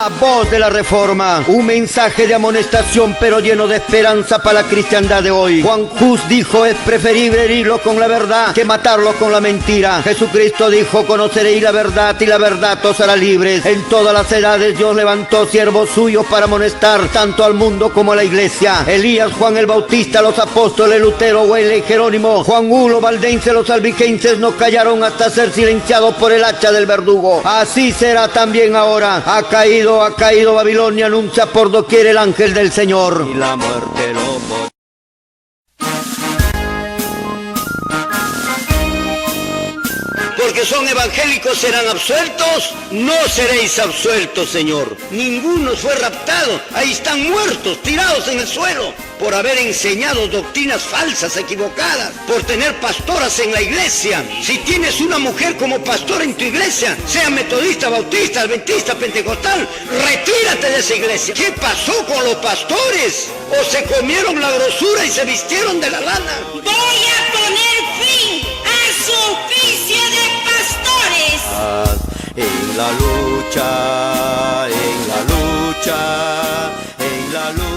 La voz de la reforma, un mensaje de amonestación pero lleno de esperanza para la cristiandad de hoy. Juan Hus dijo: es preferible herirlo con la verdad que matarlo con la mentira. Jesucristo dijo: conoceréis la verdad y la verdad os hará libres. En todas las edades Dios levantó siervos suyos para amonestar tanto al mundo como a la iglesia. Elías, Juan el Bautista, los apóstoles Lutero, Wesley, Jerónimo, Juan Hulo, Valdense, los albigenses no callaron hasta ser silenciados por el hacha del verdugo. Así será también ahora. Ha caído Babilonia, anuncia por doquier el ángel del Señor. Y la muerte lo... Porque son evangélicos serán absueltos, no seréis absueltos, Señor. Ninguno fue raptado, ahí están muertos, tirados en el suelo, por haber enseñado doctrinas falsas, equivocadas, por tener pastoras en la iglesia. Si tienes una mujer como pastora en tu iglesia, sea metodista, bautista, adventista, pentecostal, retírate de esa iglesia. ¿Qué pasó con los pastores? ¿O se comieron la grosura y se vistieron de la lana? Voy a poner fin a su oficio de pastores. En la lucha, en la lucha, en la lucha.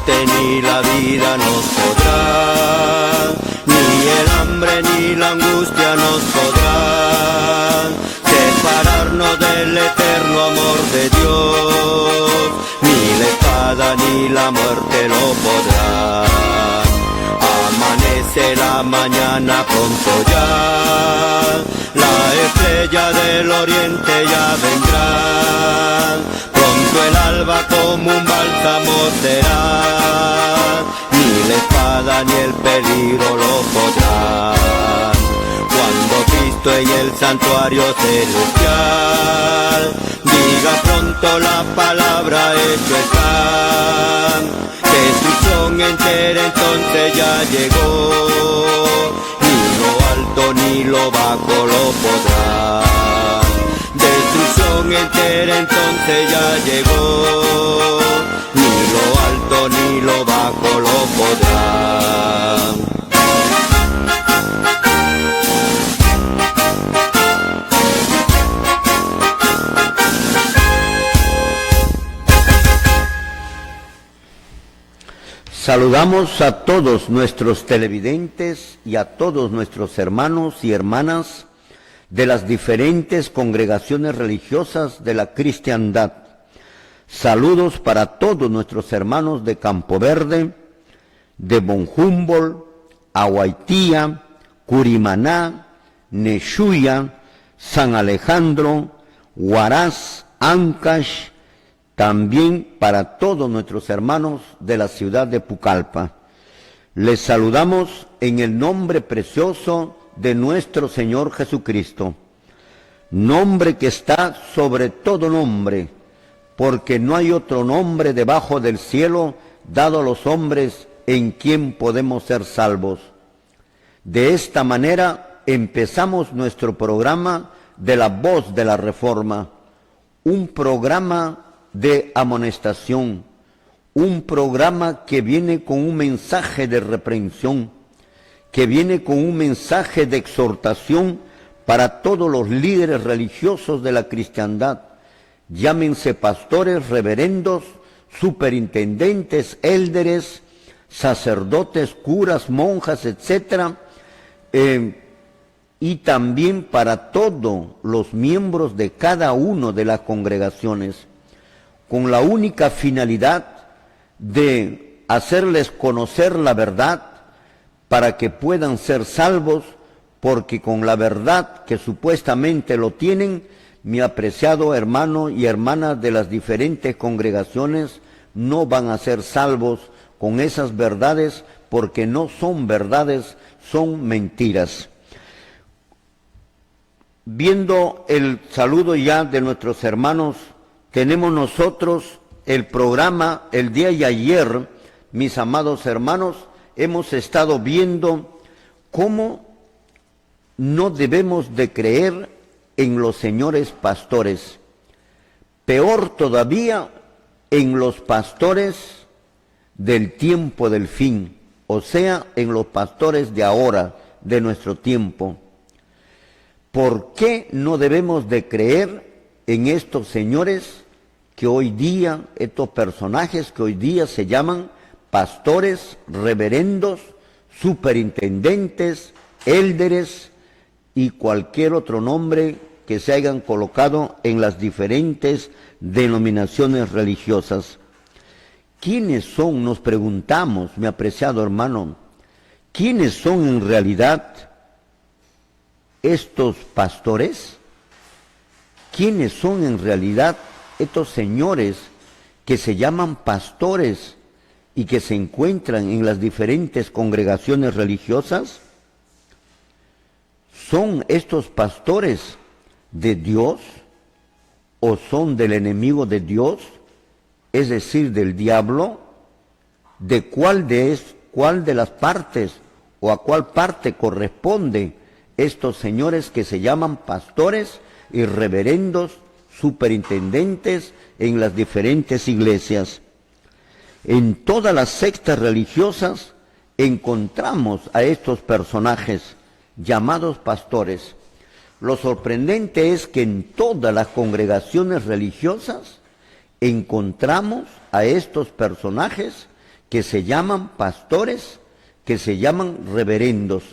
Ni la vida nos podrá, ni el hambre ni la angustia nos podrán separarnos del eterno amor de Dios. Ni la espada ni la muerte lo podrán. Amanece la mañana pronto ya, la estrella del oriente ya vendrá. Pronto el alba como un bálsamo será, ni la espada ni el peligro lo podrán. Cuando Cristo en el santuario celestial diga pronto la palabra hecho está, destrucción entera entonces ya llegó, ni lo alto ni lo bajo lo podrán. Destrucción entera entonces ya llegó, ni lo alto ni lo bajo lo podrán. Saludamos a todos nuestros televidentes y a todos nuestros hermanos y hermanas de las diferentes congregaciones religiosas de la cristiandad. Saludos para todos nuestros hermanos de Campo Verde, de Bon Humboldt, Aguaitía, Curimaná, Neshuya, San Alejandro, Huaraz, Ancash, también para todos nuestros hermanos de la ciudad de Pucallpa. Les saludamos en el nombre precioso de nuestro Señor Jesucristo, nombre que está sobre todo nombre, porque no hay otro nombre debajo del cielo dado a los hombres en quien podemos ser salvos. De esta manera empezamos nuestro programa de la voz de la reforma, un programa de amonestación, un programa que viene con un mensaje de reprensión, que viene con un mensaje de exhortación para todos los líderes religiosos de la cristiandad, llámense pastores, reverendos, superintendentes, élderes, sacerdotes, curas, monjas, etcétera, y también para todos los miembros de cada una de las congregaciones, con la única finalidad de hacerles conocer la verdad para que puedan ser salvos, porque con la verdad que supuestamente lo tienen, mi apreciado hermano y hermana de las diferentes congregaciones no van a ser salvos con esas verdades, porque no son verdades, son mentiras. Viendo el saludo ya de nuestros hermanos, tenemos nosotros el programa el día de ayer, mis amados hermanos, hemos estado viendo cómo no debemos de creer en los señores pastores. Peor todavía, en los pastores del tiempo del fin, o sea, en los pastores de ahora, de nuestro tiempo. ¿Por qué no debemos de creer en estos señores que hoy día, estos personajes que hoy día se llaman pastores, reverendos, superintendentes, élderes y cualquier otro nombre que se hayan colocado en las diferentes denominaciones religiosas? ¿Quiénes son, nos preguntamos, mi apreciado hermano, quiénes son en realidad estos pastores? ¿Quiénes son en realidad estos señores que se llaman pastores y que se encuentran en las diferentes congregaciones religiosas? ¿Son estos pastores de Dios o son del enemigo de Dios, es decir, del diablo? ¿De cuál de las partes o a cuál parte corresponde estos señores que se llaman pastores y reverendos, superintendentes en las diferentes iglesias? En todas las sectas religiosas encontramos a estos personajes llamados pastores. Lo sorprendente es que en todas las congregaciones religiosas encontramos a estos personajes que se llaman pastores, que se llaman reverendos.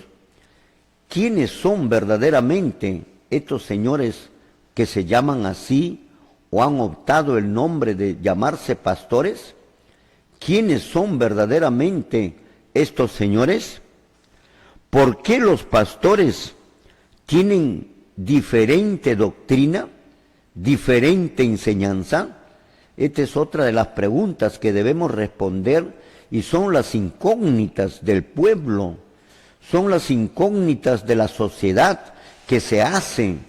¿Quiénes son verdaderamente estos señores que se llaman así o han optado el nombre de llamarse pastores? ¿Quiénes son verdaderamente estos señores? ¿Por qué los pastores tienen diferente doctrina, diferente enseñanza? Esta es otra de las preguntas que debemos responder y son las incógnitas del pueblo, son las incógnitas de la sociedad que se hacen.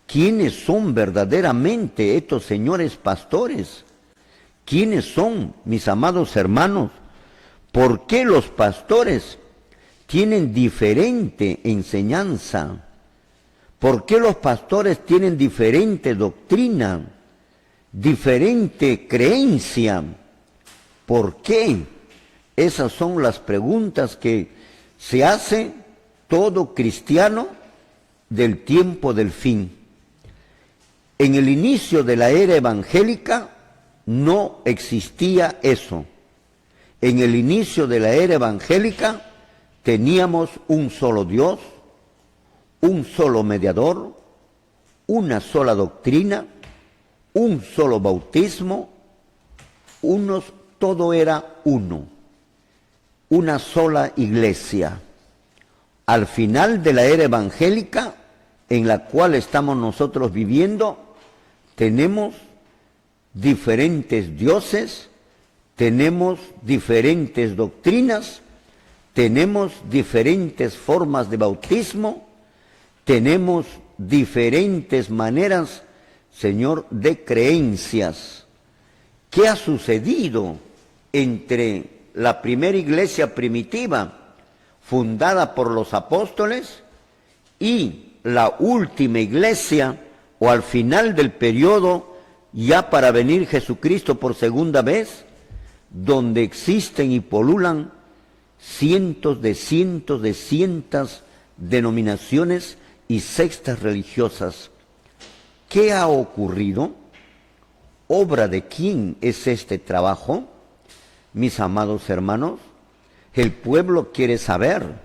¿Quiénes son verdaderamente estos señores pastores? ¿Quiénes son, mis amados hermanos? ¿Por qué los pastores tienen diferente enseñanza? ¿Por qué los pastores tienen diferente doctrina, diferente creencia? ¿Por qué? Esas son las preguntas que se hace todo cristiano del tiempo del fin. En el inicio de la era evangélica no existía eso. En el inicio de la era evangélica teníamos un solo Dios, un solo mediador, una sola doctrina, un solo bautismo, todo era uno, una sola iglesia. Al final de la era evangélica, en la cual estamos nosotros viviendo, tenemos diferentes dioses, tenemos diferentes doctrinas, tenemos diferentes formas de bautismo, tenemos diferentes maneras, Señor, de creencias. ¿Qué ha sucedido entre la primera iglesia primitiva, fundada por los apóstoles, y la última iglesia, o al final del periodo, ya para venir Jesucristo por segunda vez, donde existen y polulan cientos de denominaciones y sectas religiosas? ¿Qué ha ocurrido? ¿Obra de quién es este trabajo? Mis amados hermanos, el pueblo quiere saber,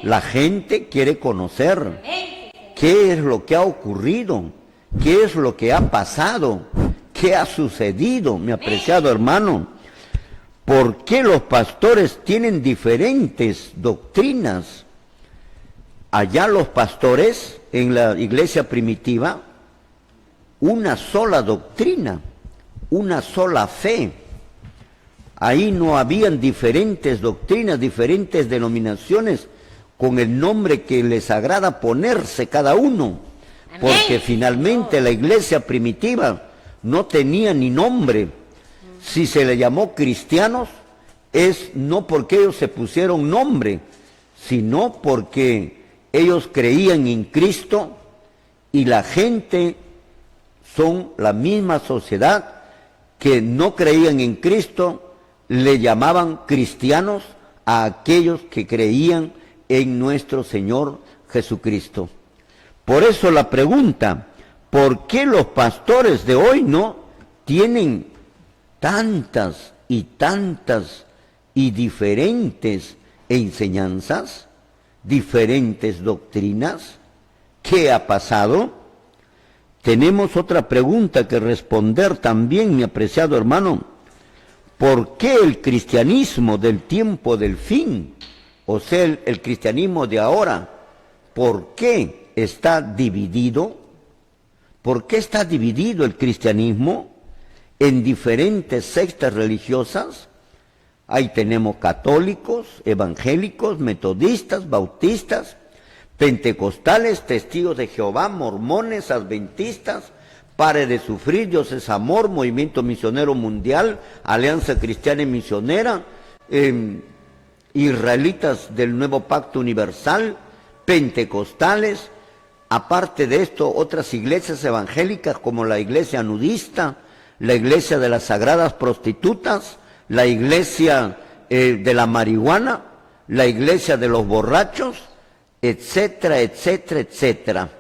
la gente quiere conocer qué es lo que ha ocurrido, qué es lo que ha pasado, qué ha sucedido, mi apreciado hermano. ¿Por qué los pastores tienen diferentes doctrinas? Allá los pastores, en la iglesia primitiva, una sola doctrina, una sola fe. Ahí no habían diferentes doctrinas, diferentes denominaciones, con el nombre que les agrada ponerse cada uno. Porque finalmente la iglesia primitiva no tenía ni nombre. Si se le llamó cristianos, es no porque ellos se pusieron nombre, sino porque ellos creían en Cristo y la gente son la misma sociedad que no creían en Cristo, le llamaban cristianos a aquellos que creían en nuestro Señor Jesucristo. Por eso la pregunta, ¿por qué los pastores de hoy no tienen tantas y diferentes enseñanzas, diferentes doctrinas? ¿Qué ha pasado? Tenemos otra pregunta que responder también, mi apreciado hermano. ¿Por qué el cristianismo del tiempo del fin, o sea, el cristianismo de ahora, por qué está dividido? ¿Por qué está dividido el cristianismo en diferentes sectas religiosas? Ahí tenemos católicos, evangélicos, metodistas, bautistas, pentecostales, testigos de Jehová, mormones, adventistas, Pare de Sufrir, Dios es Amor, Movimiento Misionero Mundial, Alianza Cristiana y Misionera, israelitas del Nuevo Pacto Universal, pentecostales. Aparte de esto, otras iglesias evangélicas como la iglesia nudista, la iglesia de las sagradas prostitutas, la iglesia de la marihuana, la iglesia de los borrachos, etcétera, etcétera, etcétera.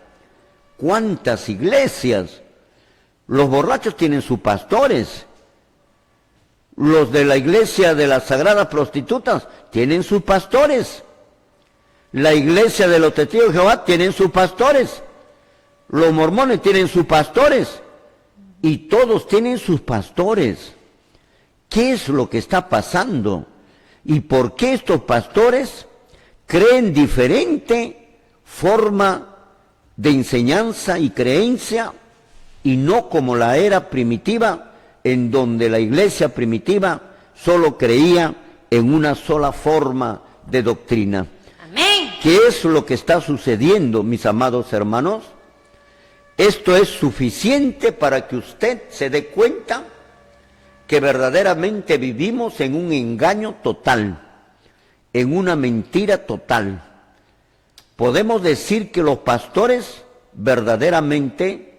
¿Cuántas iglesias? Los borrachos tienen sus pastores. Los de la iglesia de las sagradas prostitutas tienen sus pastores. La iglesia de los testigos de Jehová tienen sus pastores. Los mormones tienen sus pastores. Y todos tienen sus pastores. ¿Qué es lo que está pasando? ¿Y por qué estos pastores creen diferente forma de enseñanza y creencia y no como la era primitiva, en donde la iglesia primitiva solo creía en una sola forma de doctrina? Amén. ¿Qué es lo que está sucediendo, mis amados hermanos? Esto es suficiente para que usted se dé cuenta que verdaderamente vivimos en un engaño total, en una mentira total. Podemos decir que los pastores verdaderamente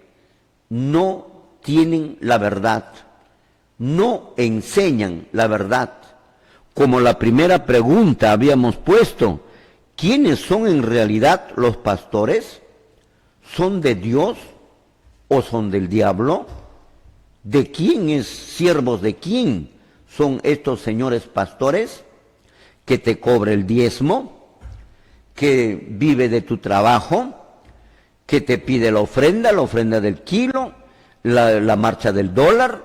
no tienen la verdad, no enseñan la verdad. Como la primera pregunta habíamos puesto, ¿quiénes son en realidad los pastores? ¿Son de Dios o son del diablo? ¿De quién es siervos de quién son estos señores pastores? ¿Que te cobre el diezmo? ¿Que vive de tu trabajo? ¿Que te pide la ofrenda del kilo, la marcha del dólar,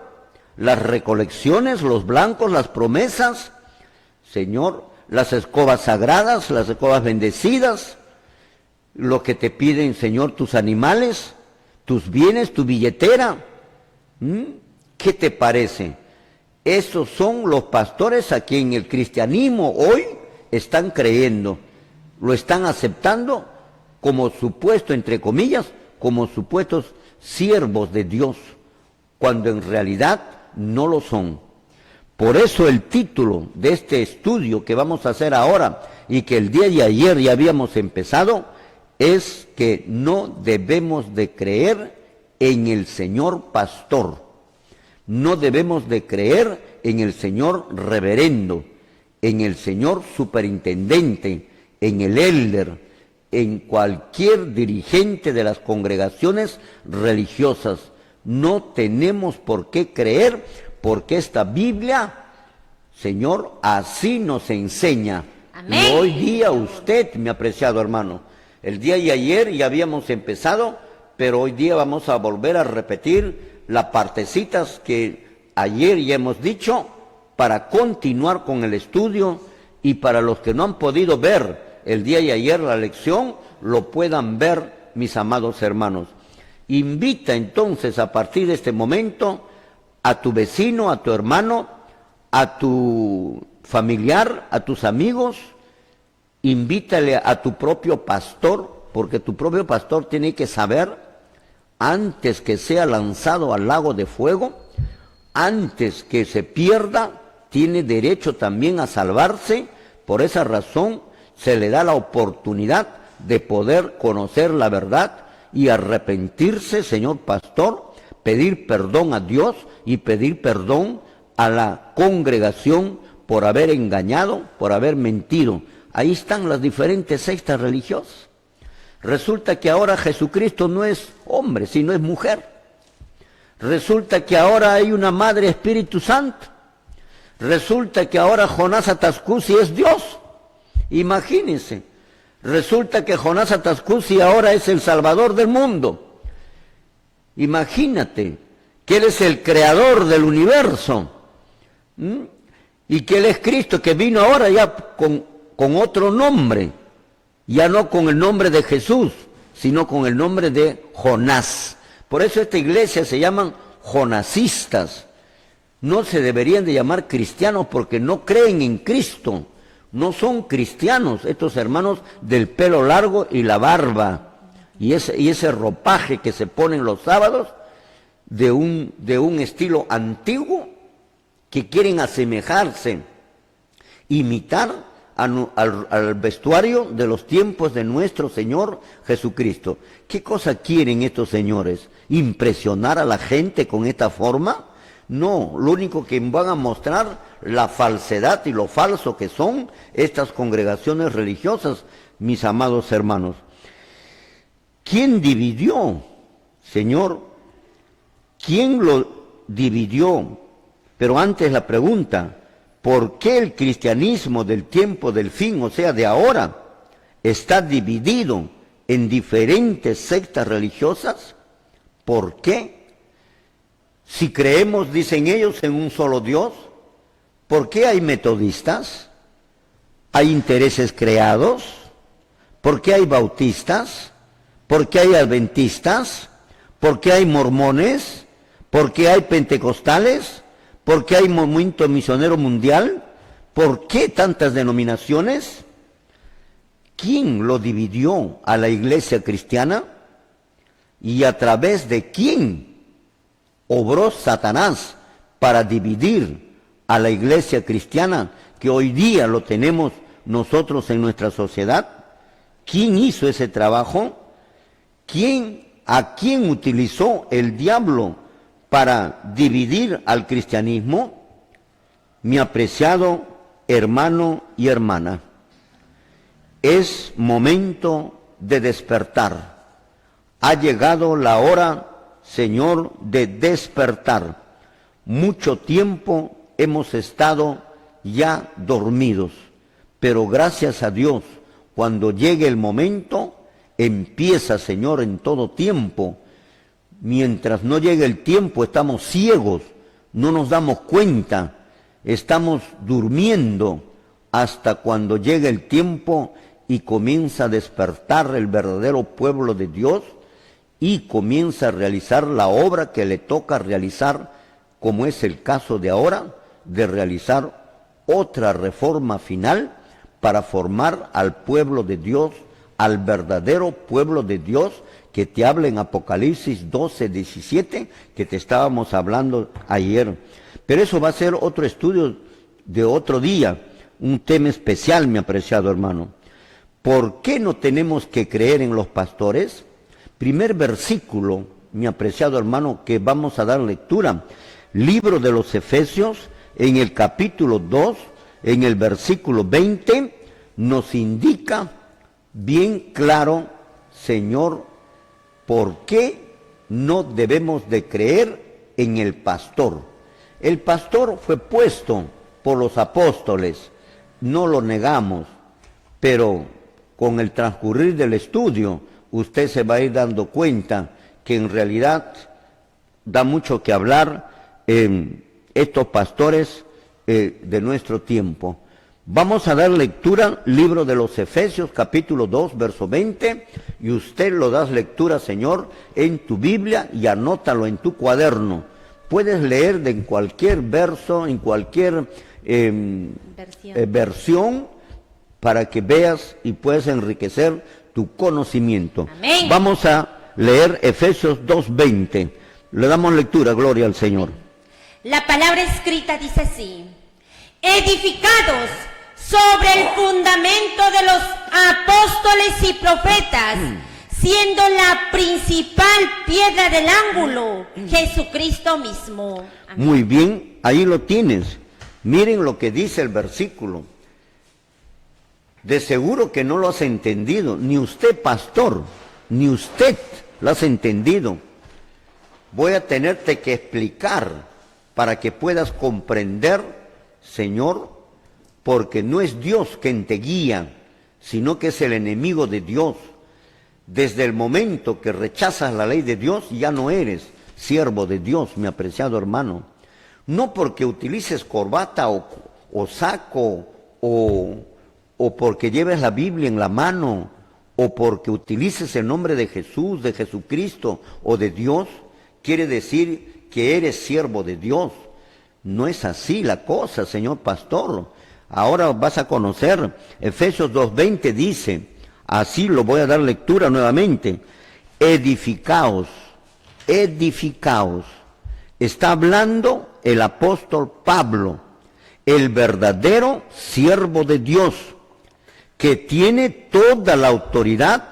las recolecciones, los blancos, las promesas? Señor, las escobas sagradas, las escobas bendecidas, lo que te piden, Señor, tus animales, tus bienes, tu billetera. ¿Qué te parece? Esos son los pastores a quien el cristianismo hoy están creyendo, lo están aceptando como supuesto, entre comillas, como supuestos siervos de Dios, cuando en realidad no lo son. Por eso el título de este estudio que vamos a hacer ahora y que el día de ayer ya habíamos empezado, es que no debemos de creer en el Señor pastor, no debemos de creer en el Señor reverendo, en el Señor superintendente, en el elder, en cualquier dirigente de las congregaciones religiosas. No tenemos por qué creer, porque esta Biblia, Señor, así nos enseña. Amén. Y hoy día usted, mi apreciado hermano, el día de ayer ya habíamos empezado, pero hoy día vamos a volver a repetir las partecitas que ayer ya hemos dicho para continuar con el estudio y para los que no han podido ver el día de ayer la lección, lo puedan ver, mis amados hermanos. Invita entonces a partir de este momento a tu vecino, a tu hermano, a tu familiar, a tus amigos, invítale a tu propio pastor, porque tu propio pastor tiene que saber, antes que sea lanzado al lago de fuego, antes que se pierda, tiene derecho también a salvarse. Por esa razón se le da la oportunidad de poder conocer la verdad y arrepentirse, señor pastor, pedir perdón a Dios y pedir perdón a la congregación por haber engañado, por haber mentido. Ahí están las diferentes sectas religiosas. Resulta que ahora Jesucristo no es hombre, sino es mujer. Resulta que ahora hay una Madre Espíritu Santo. Resulta que ahora Jonás Atascusi es Dios. Imagínense. Resulta que Jonás Atascusi ahora es el Salvador del mundo. Imagínate que Él es el creador del universo. Y que Él es Cristo, que vino ahora ya con otro nombre. Ya no con el nombre de Jesús, sino con el nombre de Jonás. Por eso esta iglesia se llaman jonasistas. No se deberían de llamar cristianos porque no creen en Cristo. No son cristianos estos hermanos del pelo largo y la barba. Y ese ropaje que se ponen los sábados de un estilo antiguo que quieren asemejarse, imitar al vestuario de los tiempos de nuestro Señor Jesucristo. ¿Qué cosa quieren estos señores? ¿Impresionar a la gente con esta forma? No, lo único que van a mostrar la falsedad y lo falso que son estas congregaciones religiosas, mis amados hermanos. ¿Quién dividió, Señor? ¿Quién lo dividió? Pero antes la pregunta, ¿por qué el cristianismo del tiempo del fin, o sea, de ahora, está dividido en diferentes sectas religiosas? ¿Por qué? Si creemos, dicen ellos, en un solo Dios, ¿por qué hay metodistas? ¿Hay intereses creados? ¿Por qué hay bautistas? ¿Por qué hay adventistas? ¿Por qué hay mormones? ¿Por qué hay pentecostales? ¿Por qué hay movimiento misionero mundial? ¿Por qué tantas denominaciones? ¿Quién lo dividió a la iglesia cristiana? ¿Y a través de quién obró Satanás para dividir a la iglesia cristiana que hoy día lo tenemos nosotros en nuestra sociedad? ¿Quién hizo ese trabajo? ¿A quién utilizó el diablo para dividir al cristianismo? Mi apreciado hermano y hermana, es momento de despertar. Ha llegado la hora, Señor, de despertar. Mucho tiempo hemos estado ya dormidos, pero gracias a Dios, cuando llegue el momento, empieza, Señor, en todo tiempo. Mientras no llegue el tiempo, estamos ciegos, no nos damos cuenta, estamos durmiendo hasta cuando llegue el tiempo y comienza a despertar el verdadero pueblo de Dios y comienza a realizar la obra que le toca realizar, como es el caso de ahora, de realizar otra reforma final para formar al pueblo de Dios, al verdadero pueblo de Dios, que te habla en Apocalipsis 12, 17, que te estábamos hablando ayer. Pero eso va a ser otro estudio de otro día, un tema especial, mi apreciado hermano. ¿Por qué no tenemos que creer en los pastores? Primer versículo, mi apreciado hermano, que vamos a dar lectura. Libro de los Efesios, en el capítulo 2, en el versículo 20, nos indica bien claro, Señor, ¿por qué no debemos de creer en el pastor? El pastor fue puesto por los apóstoles, no lo negamos, pero con el transcurrir del estudio, usted se va a ir dando cuenta que en realidad da mucho que hablar estos pastores de nuestro tiempo. Vamos a dar lectura, libro de los Efesios, capítulo 2, verso 20, y usted lo das lectura, Señor, en tu Biblia y anótalo en tu cuaderno. Puedes leer en cualquier verso, en cualquier versión, para que veas y puedas enriquecer tu conocimiento. Amén. Vamos a leer Efesios 2:20. Le damos lectura, gloria al Señor. La palabra escrita dice así: edificados sobre el fundamento de los apóstoles y profetas, siendo la principal piedra del ángulo, Jesucristo mismo. Amén. Muy bien, ahí lo tienes. Miren lo que dice el versículo. De seguro que no lo has entendido, ni usted, pastor, ni usted lo has entendido. Voy a tenerte que explicar para que puedas comprender, Señor, porque no es Dios quien te guía, sino que es el enemigo de Dios. Desde el momento que rechazas la ley de Dios, ya no eres siervo de Dios, mi apreciado hermano. No porque utilices corbata o saco o porque lleves la Biblia en la mano o porque utilices el nombre de Jesús, de Jesucristo o de Dios, quiere decir que eres siervo de Dios. No es así la cosa, señor pastor. Ahora vas a conocer, Efesios 2:20 dice, así lo voy a dar lectura nuevamente, edificaos, edificaos. Está hablando el apóstol Pablo, el verdadero siervo de Dios, que tiene toda la autoridad,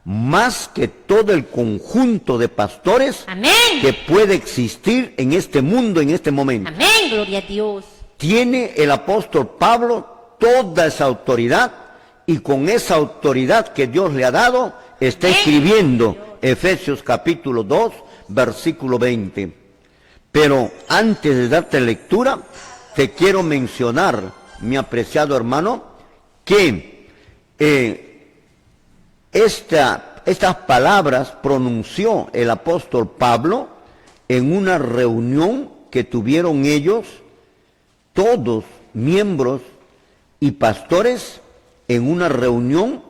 más que todo el conjunto de pastores Amén. que puede existir en este mundo, en este momento. Amén, gloria a Dios. Tiene el apóstol Pablo toda esa autoridad y con esa autoridad que Dios le ha dado está escribiendo Efesios capítulo 2, versículo 20. Pero antes de darte lectura, te quiero mencionar, mi apreciado hermano, que estas palabras pronunció el apóstol Pablo en una reunión que tuvieron ellos, todos miembros y pastores, en una reunión,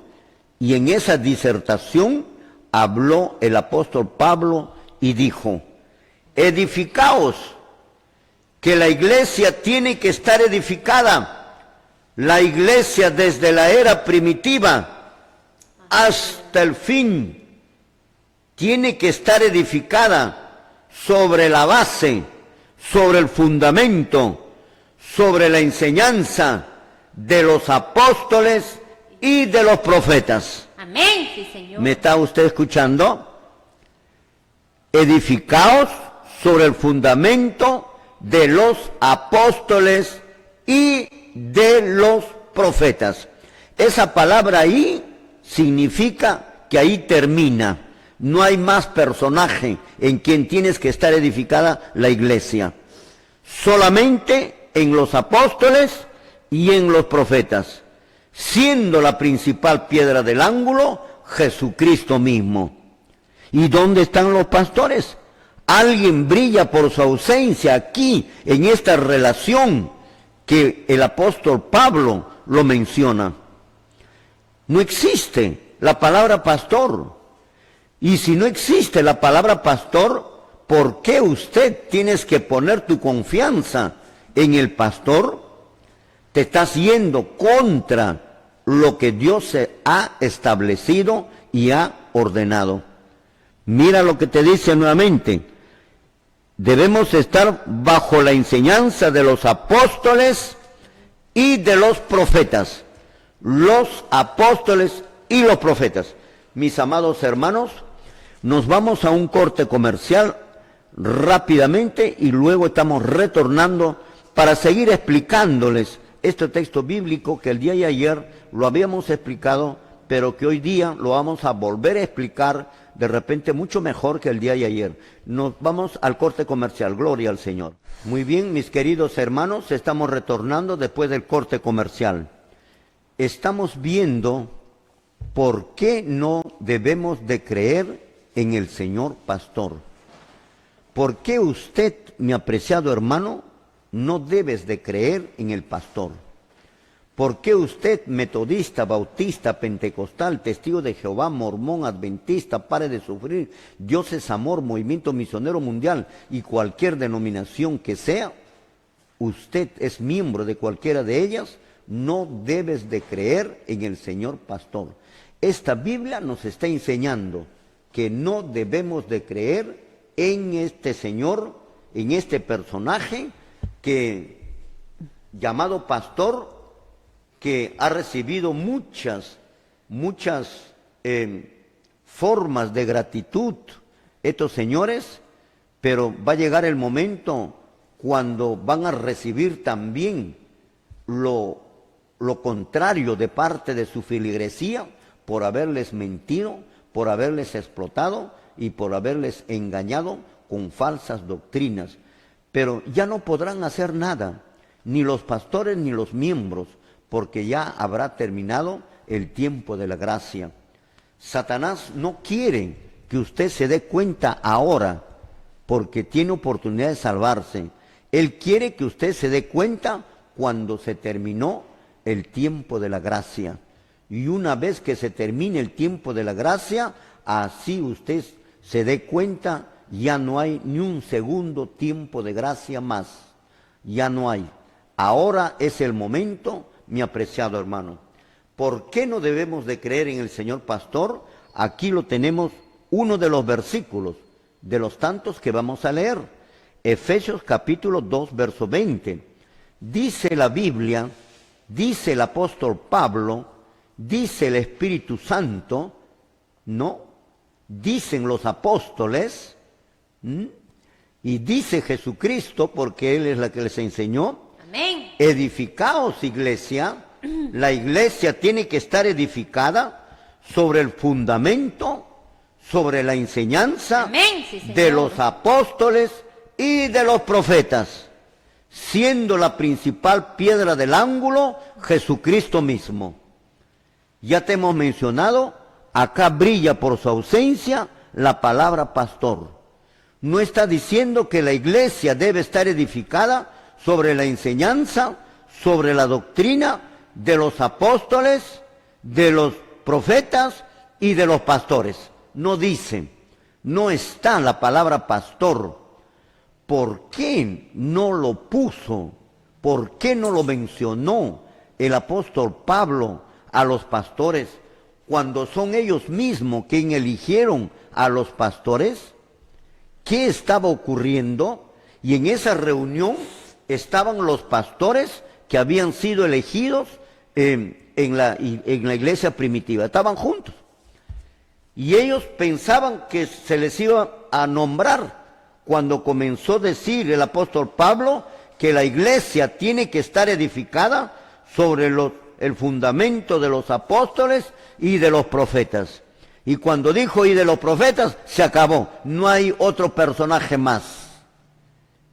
y en esa disertación habló el apóstol Pablo y dijo, edificaos, que la iglesia tiene que estar edificada. La iglesia desde la era primitiva hasta el fin tiene que estar edificada sobre la base, sobre el fundamento, sobre la enseñanza de los apóstoles y de los profetas. Amén, sí, Señor. ¿Me está usted escuchando? Edificaos sobre el fundamento de los apóstoles y de los profetas. Esa palabra ahí significa que ahí termina. No hay más personaje en quien tienes que estar edificada la iglesia. Solamente en los apóstoles y en los profetas, siendo la principal piedra del ángulo Jesucristo mismo. ¿Y dónde están los pastores? Alguien brilla por su ausencia aquí, en esta relación que el apóstol Pablo lo menciona. No existe la palabra pastor. Y si no existe la palabra pastor, ¿por qué usted tienes que poner tu confianza en el pastor? Te estás yendo contra lo que Dios se ha establecido y ha ordenado. Mira lo que te dice nuevamente. Debemos estar bajo la enseñanza de los apóstoles y de los profetas. Los apóstoles y los profetas. Mis amados hermanos, nos vamos a un corte comercial rápidamente y luego estamos retornando para seguir explicándoles este texto bíblico que el día de ayer lo habíamos explicado, pero que hoy día lo vamos a volver a explicar de repente mucho mejor que el día de ayer. Nos vamos al corte comercial, gloria al Señor. Muy bien, mis queridos hermanos, estamos retornando después del corte comercial. Estamos viendo por qué no debemos de creer en el Señor pastor. ¿Por qué usted, mi apreciado hermano, no debes de creer en el pastor? ¿Por qué usted, metodista, bautista, pentecostal, testigo de Jehová, mormón, adventista, pare de sufrir, Dios es amor, movimiento misionero mundial y cualquier denominación que sea, usted es miembro de cualquiera de ellas, no debes de creer en el Señor pastor? Esta Biblia nos está enseñando que no debemos de creer en este Señor, en este personaje que llamado pastor, que ha recibido muchas formas de gratitud estos señores, pero va a llegar el momento cuando van a recibir también lo contrario de parte de su feligresía por haberles mentido, por haberles explotado y por haberles engañado con falsas doctrinas. Pero ya no podrán hacer nada, ni los pastores ni los miembros, porque ya habrá terminado el tiempo de la gracia. Satanás no quiere que usted se dé cuenta ahora, porque tiene oportunidad de salvarse. Él quiere que usted se dé cuenta cuando se terminó el tiempo de la gracia. Y una vez que se termine el tiempo de la gracia, así usted se dé cuenta, ya no hay ni un segundo tiempo de gracia más. Ya no hay. Ahora es el momento, mi apreciado hermano. ¿Por qué no debemos de creer en el Señor Pastor? Aquí lo tenemos, uno de los versículos, de los tantos que vamos a leer. Efesios capítulo 2, verso 20. Dice la Biblia, dice el apóstol Pablo, dice el Espíritu Santo, ¿no? Dicen los apóstoles, y dice Jesucristo, porque Él es la que les enseñó. Amén. Edificaos, iglesia. La iglesia tiene que estar edificada sobre el fundamento, sobre la enseñanza Amén, sí, Señor. de los apóstoles y de los profetas, siendo la principal piedra del ángulo Jesucristo mismo. Ya te hemos mencionado, acá brilla por su ausencia la palabra pastor. No está diciendo que la iglesia debe estar edificada sobre la enseñanza, sobre la doctrina de los apóstoles, de los profetas y de los pastores. No dice, no está la palabra pastor. ¿Por qué no lo puso? ¿Por qué no lo mencionó el apóstol Pablo a los pastores cuando son ellos mismos quienes eligieron a los pastores? ¿Qué estaba ocurriendo? Y en esa reunión estaban los pastores que habían sido elegidos en la iglesia primitiva. Estaban juntos. Y ellos pensaban que se les iba a nombrar cuando comenzó a decir el apóstol Pablo que la iglesia tiene que estar edificada sobre el fundamento de los apóstoles y de los profetas. Y cuando dijo y de los profetas, se acabó. No hay otro personaje más.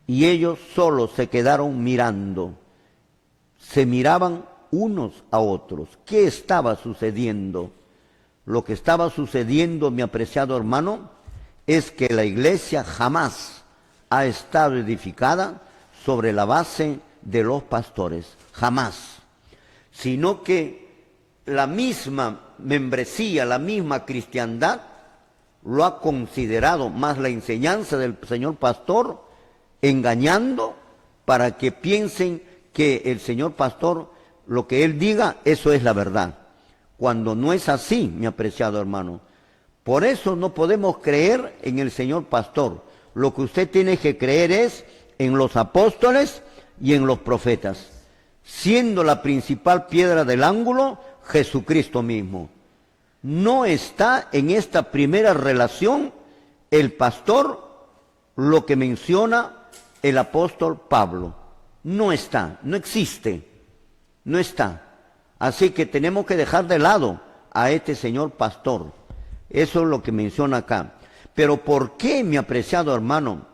Y ellos solo se quedaron mirando. Se miraban unos a otros. ¿Qué estaba sucediendo? Lo que estaba sucediendo, mi apreciado hermano, es que la iglesia jamás ha estado edificada sobre la base de los pastores. Jamás. Sino que la misma membresía, la misma cristiandad, lo ha considerado más la enseñanza del señor pastor, engañando para que piensen que el señor pastor, lo que él diga, eso es la verdad. Cuando no es así, mi apreciado hermano. Por eso no podemos creer en el señor pastor. Lo que usted tiene que creer es en los apóstoles y en los profetas, siendo la principal piedra del ángulo Jesucristo mismo. No está en esta primera relación el pastor lo que menciona el apóstol Pablo. No está, no existe, no está. Así que tenemos que dejar de lado a este señor pastor. Eso es lo que menciona acá. Pero ¿por qué, mi apreciado hermano,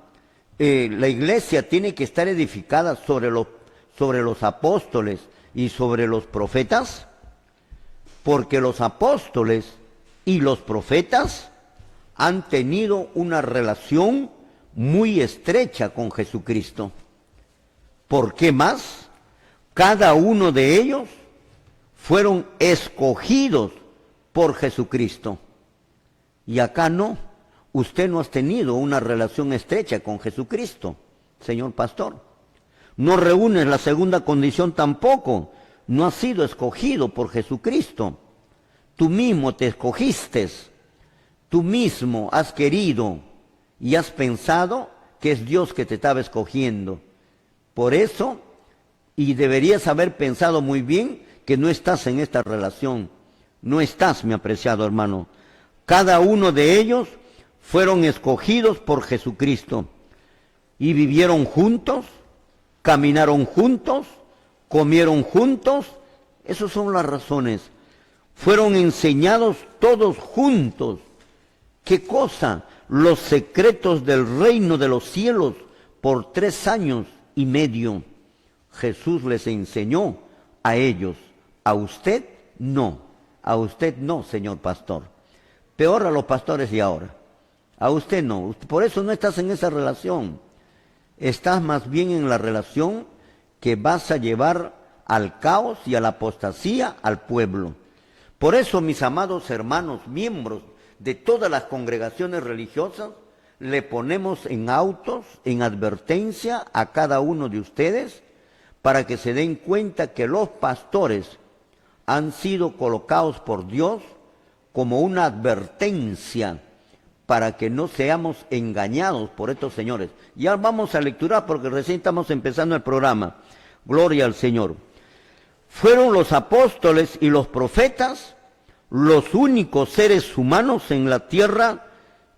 la iglesia tiene que estar edificada sobre los apóstoles y sobre los profetas? Porque los apóstoles y los profetas han tenido una relación muy estrecha con Jesucristo. ¿Por qué más? Cada uno de ellos fueron escogidos por Jesucristo. Y acá no. Usted no ha tenido una relación estrecha con Jesucristo, señor pastor. No reúne la segunda condición tampoco. No has sido escogido por Jesucristo. Tú mismo te escogiste. Tú mismo has querido y has pensado que es Dios que te estaba escogiendo. Por eso, y deberías haber pensado muy bien, que no estás en esta relación. No estás, mi apreciado hermano. Cada uno de ellos fueron escogidos por Jesucristo y vivieron juntos, caminaron juntos, comieron juntos. Esas son las razones. Fueron enseñados todos juntos. ¿Qué cosa? Los secretos del reino de los cielos por 3 años y medio. Jesús les enseñó a ellos. A usted no. A usted no, señor pastor. Peor a los pastores y ahora. A usted no. Por eso no estás en esa relación. Estás más bien en la relación que vas a llevar al caos y a la apostasía al pueblo. Por eso, mis amados hermanos, miembros de todas las congregaciones religiosas, le ponemos en autos, en advertencia a cada uno de ustedes, para que se den cuenta que los pastores han sido colocados por Dios como una advertencia para que no seamos engañados por estos señores. Ya vamos a lecturar porque recién estamos empezando el programa. Gloria al Señor. Fueron los apóstoles y los profetas los únicos seres humanos en la tierra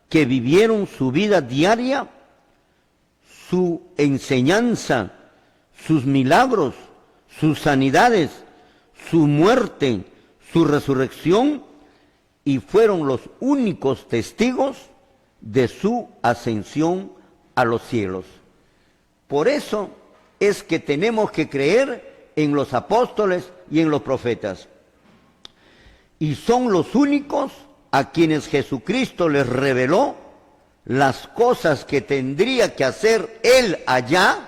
que vivieron su vida diaria, su enseñanza, sus milagros, sus sanidades, su muerte, su resurrección, y fueron los únicos testigos de su ascensión a los cielos. Por eso es que tenemos que creer en los apóstoles y en los profetas. Y son los únicos a quienes Jesucristo les reveló las cosas que tendría que hacer Él allá.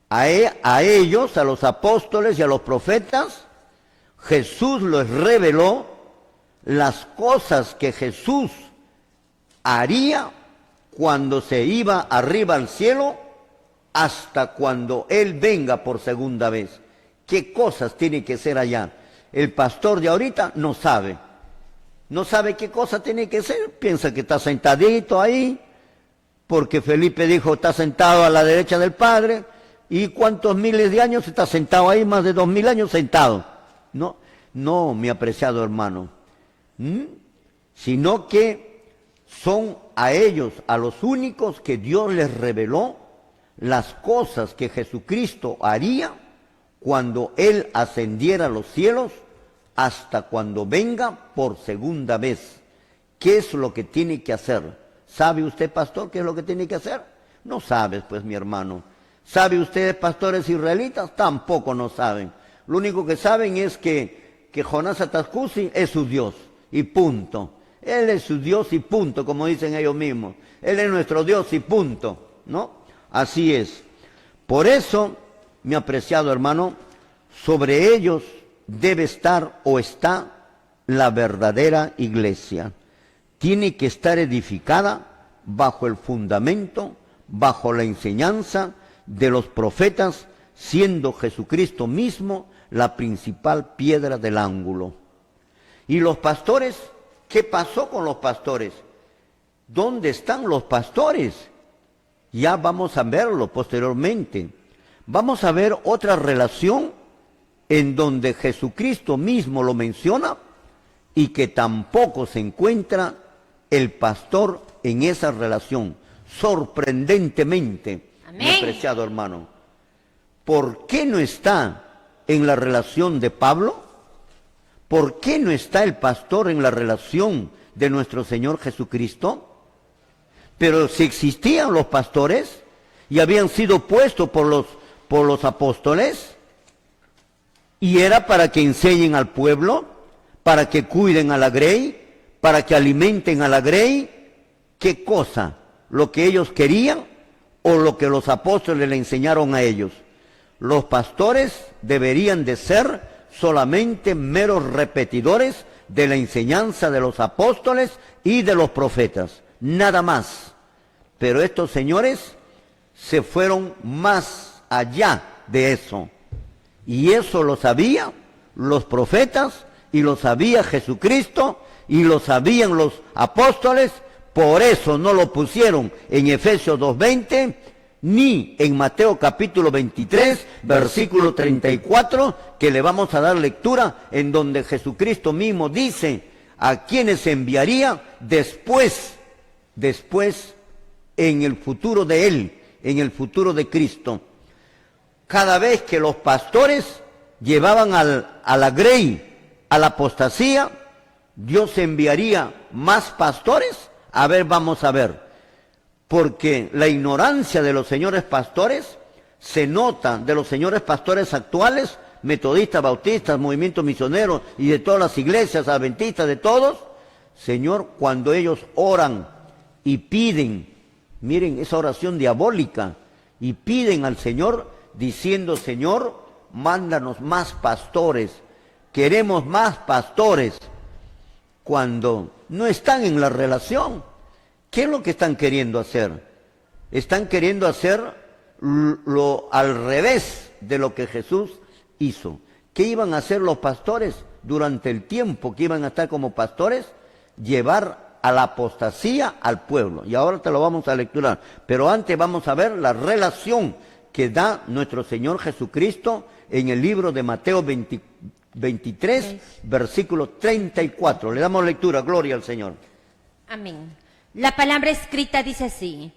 A ellos, a los apóstoles y a los profetas, Jesús les reveló las cosas que Jesús haría cuando se iba arriba al cielo hasta cuando Él venga por segunda vez. ¿Qué cosas tiene que ser allá? El pastor de ahorita no sabe. No sabe qué cosa tiene que ser. Piensa que está sentadito ahí, porque Felipe dijo, está sentado a la derecha del Padre. ¿Y cuántos miles de años está sentado ahí? Más de 2000 años sentado. No, no, mi apreciado hermano. Sino que son a ellos, a los únicos que Dios les reveló las cosas que Jesucristo haría cuando Él ascendiera a los cielos hasta cuando venga por segunda vez. ¿Qué es lo que tiene que hacer? ¿Sabe usted, pastor, qué es lo que tiene que hacer? No sabes, pues, mi hermano. ¿Sabe ustedes, pastores israelitas? Tampoco no saben. Lo único que saben es que Jonás Atascusi es su Dios, y punto. Él es su Dios y punto, como dicen ellos mismos. Él es nuestro Dios y punto, ¿no? Así es. Por eso, mi apreciado hermano, sobre ellos debe estar o está la verdadera iglesia. Tiene que estar edificada bajo el fundamento, bajo la enseñanza de los profetas, siendo Jesucristo mismo la principal piedra del ángulo. ¿Y los pastores? ¿Qué pasó con los pastores? ¿Dónde están los pastores? Ya vamos a verlo posteriormente. Vamos a ver otra relación en donde Jesucristo mismo lo menciona y que tampoco se encuentra el pastor en esa relación. Sorprendentemente, mi apreciado hermano. ¿Por qué no está en la relación de Pablo? ¿Por qué no está el pastor en la relación de nuestro Señor Jesucristo? Pero si existían los pastores y habían sido puestos por los apóstoles, y era para que enseñen al pueblo, para que cuiden a la grey, para que alimenten a la grey. ¿Qué cosa? ¿Lo que ellos querían o lo que los apóstoles le enseñaron a ellos? Los pastores deberían de ser solamente meros repetidores de la enseñanza de los apóstoles y de los profetas, nada más. Pero estos señores se fueron más allá de eso. Y eso lo sabían los profetas, y lo sabía Jesucristo, y lo sabían los apóstoles. Por eso no lo pusieron en Efesios 2:20, ni en Mateo capítulo 23, versículo 34, que le vamos a dar lectura, en donde Jesucristo mismo dice a quienes enviaría después, en el futuro de Él, en el futuro de Cristo. Cada vez que los pastores llevaban a la grey, a la apostasía, Dios enviaría más pastores. A ver, vamos a ver. Porque la ignorancia de los señores pastores se nota de los señores pastores actuales, metodistas, bautistas, movimientos misioneros y de todas las iglesias, adventistas, de todos. Señor, cuando ellos oran y piden, miren esa oración diabólica, y piden al Señor diciendo: Señor, mándanos más pastores, queremos más pastores, cuando no están en la relación. ¿Qué es lo que están queriendo hacer? Están queriendo hacer lo al revés de lo que Jesús hizo. ¿Qué iban a hacer los pastores durante el tiempo que iban a estar como pastores? Llevar a la apostasía al pueblo. Y ahora te lo vamos a lecturar. Pero antes vamos a ver la relación que da nuestro Señor Jesucristo en el libro de Mateo 23, versículo 34. Le damos lectura, gloria al Señor. Amén. La palabra escrita dice así: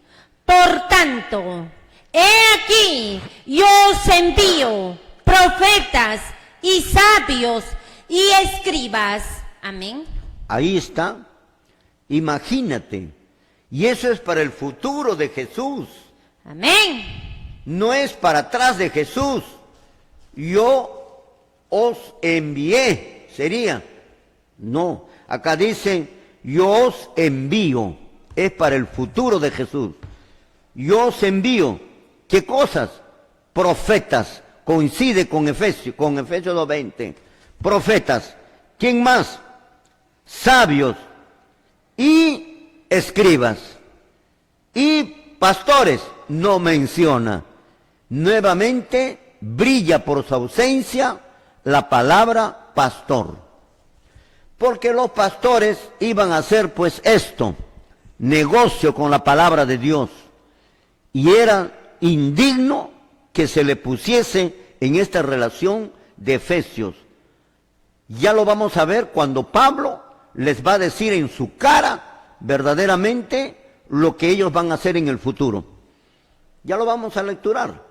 por tanto, he aquí, yo os envío profetas y sabios y escribas. Amén. Ahí está. Imagínate. Y eso es para el futuro de Jesús. Amén. No es para atrás de Jesús. Yo os envié, sería. No, acá dice: yo os envío. Es para el futuro de Jesús. Yo os envío. ¿Qué cosas? Profetas. Coincide con Efesios 2:20. Profetas. ¿Quién más? Sabios y escribas. Y pastores. No menciona. Nuevamente brilla por su ausencia la palabra pastor. Porque los pastores iban a hacer pues esto: negocio con la palabra de Dios. Y era indigno que se le pusiese en esta relación de Efesios. Ya lo vamos a ver cuando Pablo les va a decir en su cara verdaderamente lo que ellos van a hacer en el futuro. Ya lo vamos a lecturar.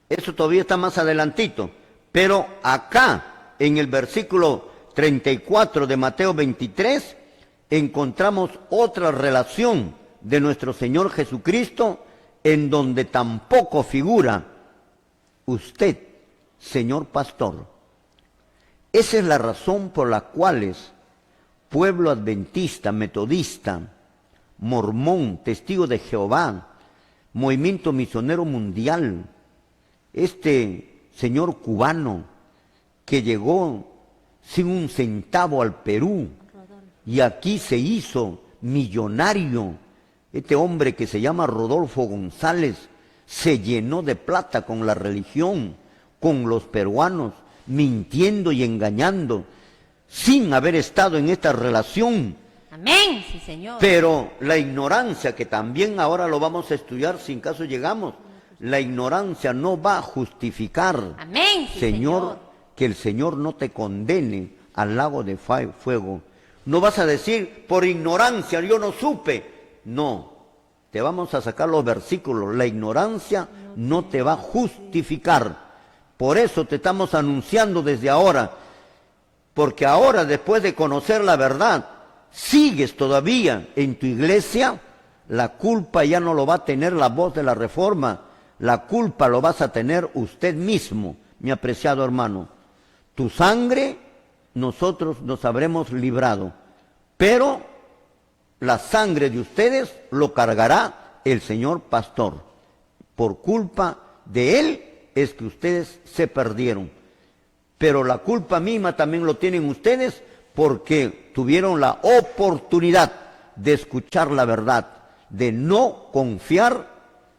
Eso todavía está más adelantito. Pero acá, en el versículo 34 de Mateo 23, encontramos otra relación de nuestro Señor Jesucristo, en donde tampoco figura usted, señor pastor. Esa es la razón por la cual pueblo adventista, metodista, mormón, testigo de Jehová, movimiento misionero mundial, este señor cubano que llegó sin un centavo al Perú y aquí se hizo millonario, este hombre que se llama Rodolfo González, se llenó de plata con la religión, con los peruanos, mintiendo y engañando, sin haber estado en esta relación. Amén, sí, Señor. Pero la ignorancia, que también ahora lo vamos a estudiar si en caso llegamos, la ignorancia no va a justificar, amén, sí, Señor, que el Señor no te condene al lago de fuego. No vas a decir, por ignorancia yo no supe. No, te vamos a sacar los versículos. La ignorancia no te va a justificar. Por eso te estamos anunciando desde ahora. Porque ahora, después de conocer la verdad, sigues todavía en tu iglesia, la culpa ya no lo va a tener la voz de la Reforma. La culpa lo vas a tener usted mismo, mi apreciado hermano. Tu sangre, nosotros nos habremos librado. Pero la sangre de ustedes lo cargará el señor pastor. Por culpa de él es que ustedes se perdieron. Pero la culpa misma también lo tienen ustedes porque tuvieron la oportunidad de escuchar la verdad, de no confiar,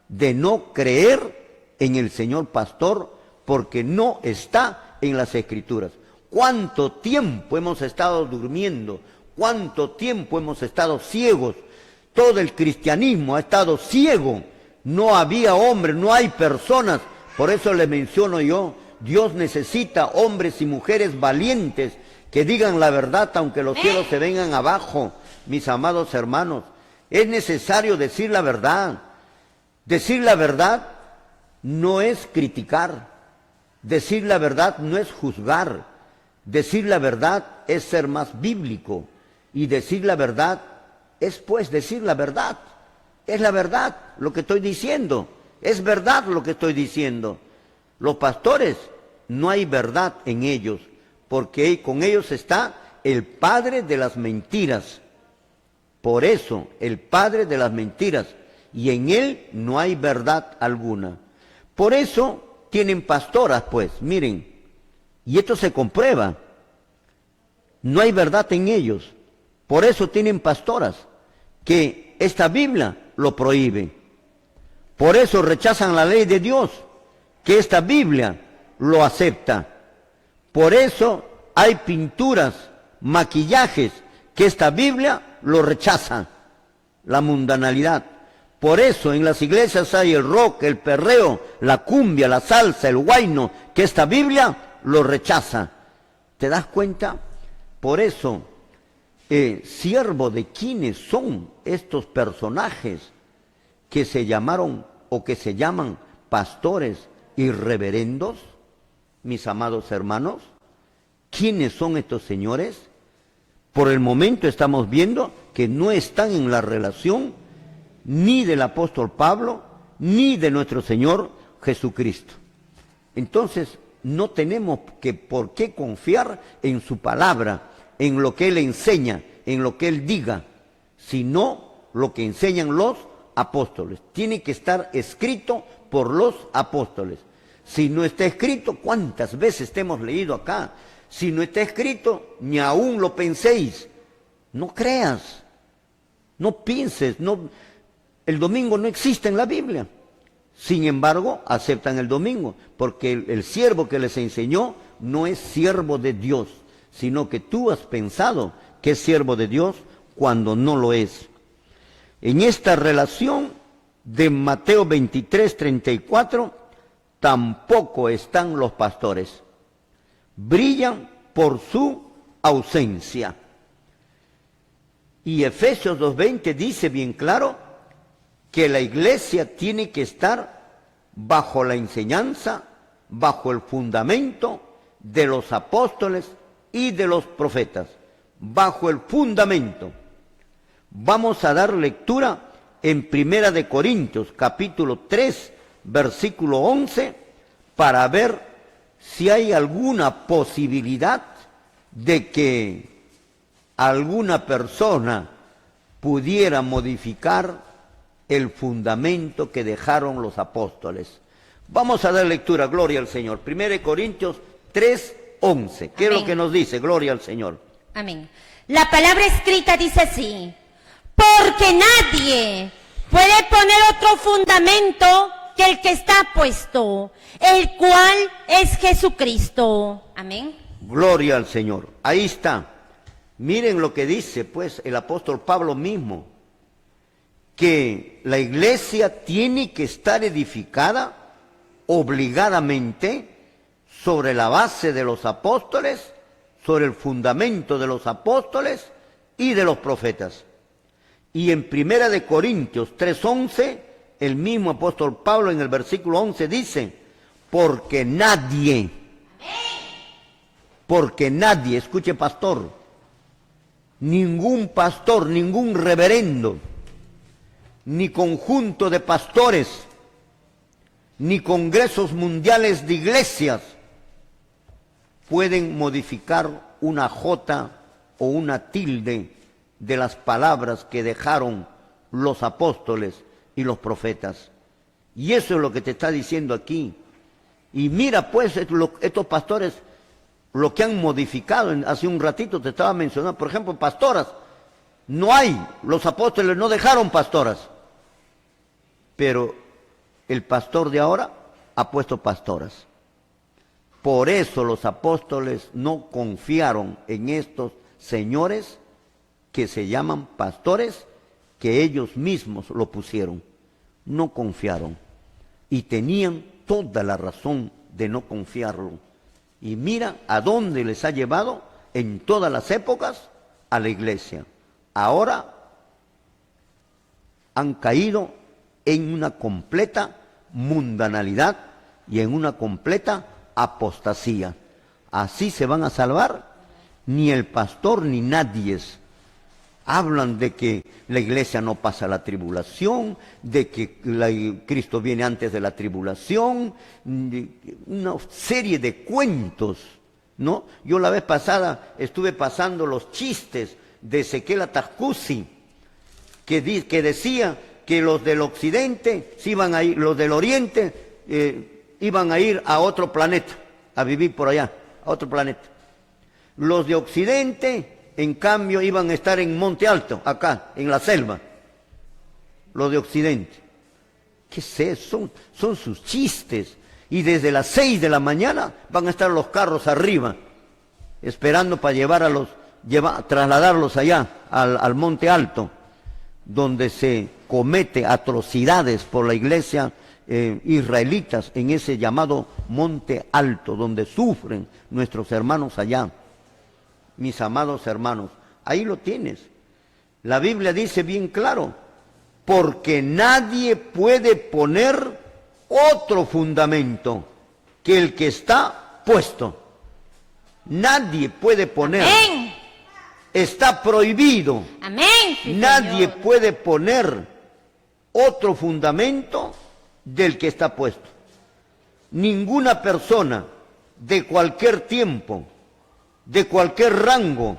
de no creer en el señor pastor, porque no está en las Escrituras. ¿Cuánto tiempo hemos estado durmiendo? ¿Cuánto tiempo hemos estado ciegos? Todo el cristianismo ha estado ciego No había hombres, no hay personas. Por eso les menciono yo, Dios necesita hombres y mujeres valientes que digan la verdad aunque los cielos se vengan abajo, mis amados hermanos. Es necesario decir la verdad. Decir la verdad no es criticar. Decir la verdad no es juzgar. Decir la verdad es ser más bíblico. Y decir la verdad es pues decir la verdad. Es la verdad lo que estoy diciendo. Es verdad lo que estoy diciendo. Los pastores, no hay verdad en ellos, porque con ellos está el padre de las mentiras. Por eso, el padre de las mentiras, y en él no hay verdad alguna. Por eso tienen pastoras, pues, miren, y esto se comprueba. No hay verdad en ellos. Por eso tienen pastoras, que esta Biblia lo prohíbe. Por eso rechazan la ley de Dios, que esta Biblia lo acepta. Por eso hay pinturas, maquillajes, que esta Biblia lo rechaza, la mundanalidad. Por eso en las iglesias hay el rock, el perreo, la cumbia, la salsa, el huayno, que esta Biblia lo rechaza. ¿Te das cuenta? Por eso, siervo de quiénes son estos personajes que se llamaron o que se llaman pastores y reverendos, mis amados hermanos. ¿Quiénes son estos señores? Por el momento estamos viendo que no están en la relación ni del apóstol Pablo, ni de nuestro Señor Jesucristo. Entonces, no tenemos por qué confiar en su palabra, en lo que Él enseña, en lo que Él diga, sino lo que enseñan los apóstoles. Tiene que estar escrito por los apóstoles. Si no está escrito, ¿cuántas veces te hemos leído acá? Si no está escrito, ni aún lo penséis. No creas, no pienses, el domingo no existe en la Biblia. Sin embargo, aceptan el domingo, porque el siervo que les enseñó no es siervo de Dios, sino que tú has pensado que es siervo de Dios cuando no lo es. En esta relación de Mateo 23, 34, tampoco están los pastores. Brillan por su ausencia. Y Efesios 2:20 dice bien claro que la iglesia tiene que estar bajo la enseñanza, bajo el fundamento de los apóstoles y de los profetas. Bajo el fundamento. Vamos a dar lectura en 1 de Corintios, capítulo 3, versículo 11, para ver si hay alguna posibilidad de que alguna persona pudiera modificar el fundamento que dejaron los apóstoles. Vamos a dar lectura, gloria al Señor. 1 Corintios 3, 11. ¿Qué es lo que nos dice? Gloria al Señor. Amén. La palabra escrita dice así: porque nadie puede poner otro fundamento que el que está puesto, el cual es Jesucristo. Amén. Gloria al Señor. Ahí está. Miren lo que dice pues el apóstol Pablo mismo, que la iglesia tiene que estar edificada obligadamente sobre la base de los apóstoles, sobre el fundamento de los apóstoles y de los profetas. Y en 1 de Corintios 3:11, el mismo apóstol Pablo en el versículo 11 dice: porque nadie, escuche pastor, ningún reverendo, ni conjunto de pastores, ni congresos mundiales de iglesias pueden modificar una jota o una tilde de las palabras que dejaron los apóstoles y los profetas. Y eso es lo que te está diciendo aquí. Y mira pues estos pastores, lo que han modificado. Hace un ratito te estaba mencionando, por ejemplo, pastoras. No hay, los apóstoles no dejaron pastoras. Pero el pastor de ahora ha puesto pastoras. Por eso los apóstoles no confiaron en estos señores que se llaman pastores, que ellos mismos lo pusieron. no confiaron. Y tenían toda la razón de no confiarlo. Y mira a dónde les ha llevado en todas las épocas a la iglesia. Ahora han caído en una completa mundanalidad y en una completa apostasía. Así se van a salvar ni el pastor ni nadie. Hablan de que la iglesia no pasa la tribulación, de que Cristo viene antes de la tribulación, una serie de cuentos, ¿no? Yo la vez pasada estuve pasando los chistes de Ezequiel Atajcusi, que decía que los del occidente iban a ir, los del oriente iban a ir a otro planeta, a vivir por allá, a otro planeta. Los de occidente, en cambio, iban a estar en Monte Alto, acá, en la selva. Los de occidente. ¿Qué es eso? Son sus chistes. Y desde las 6 de la mañana van a estar los carros arriba, esperando para trasladarlos allá, al Monte Alto, donde se comete atrocidades por la iglesia israelitas, en ese llamado Monte Alto, donde sufren nuestros hermanos allá. Mis amados hermanos, ahí lo tienes. La Biblia dice bien claro, porque nadie puede poner otro fundamento que el que está puesto. Nadie puede poner. Amén. Está prohibido. Amén. Sí, Nadie Señor. puede poner otro fundamento del que está puesto. Ninguna persona de cualquier tiempo, de cualquier rango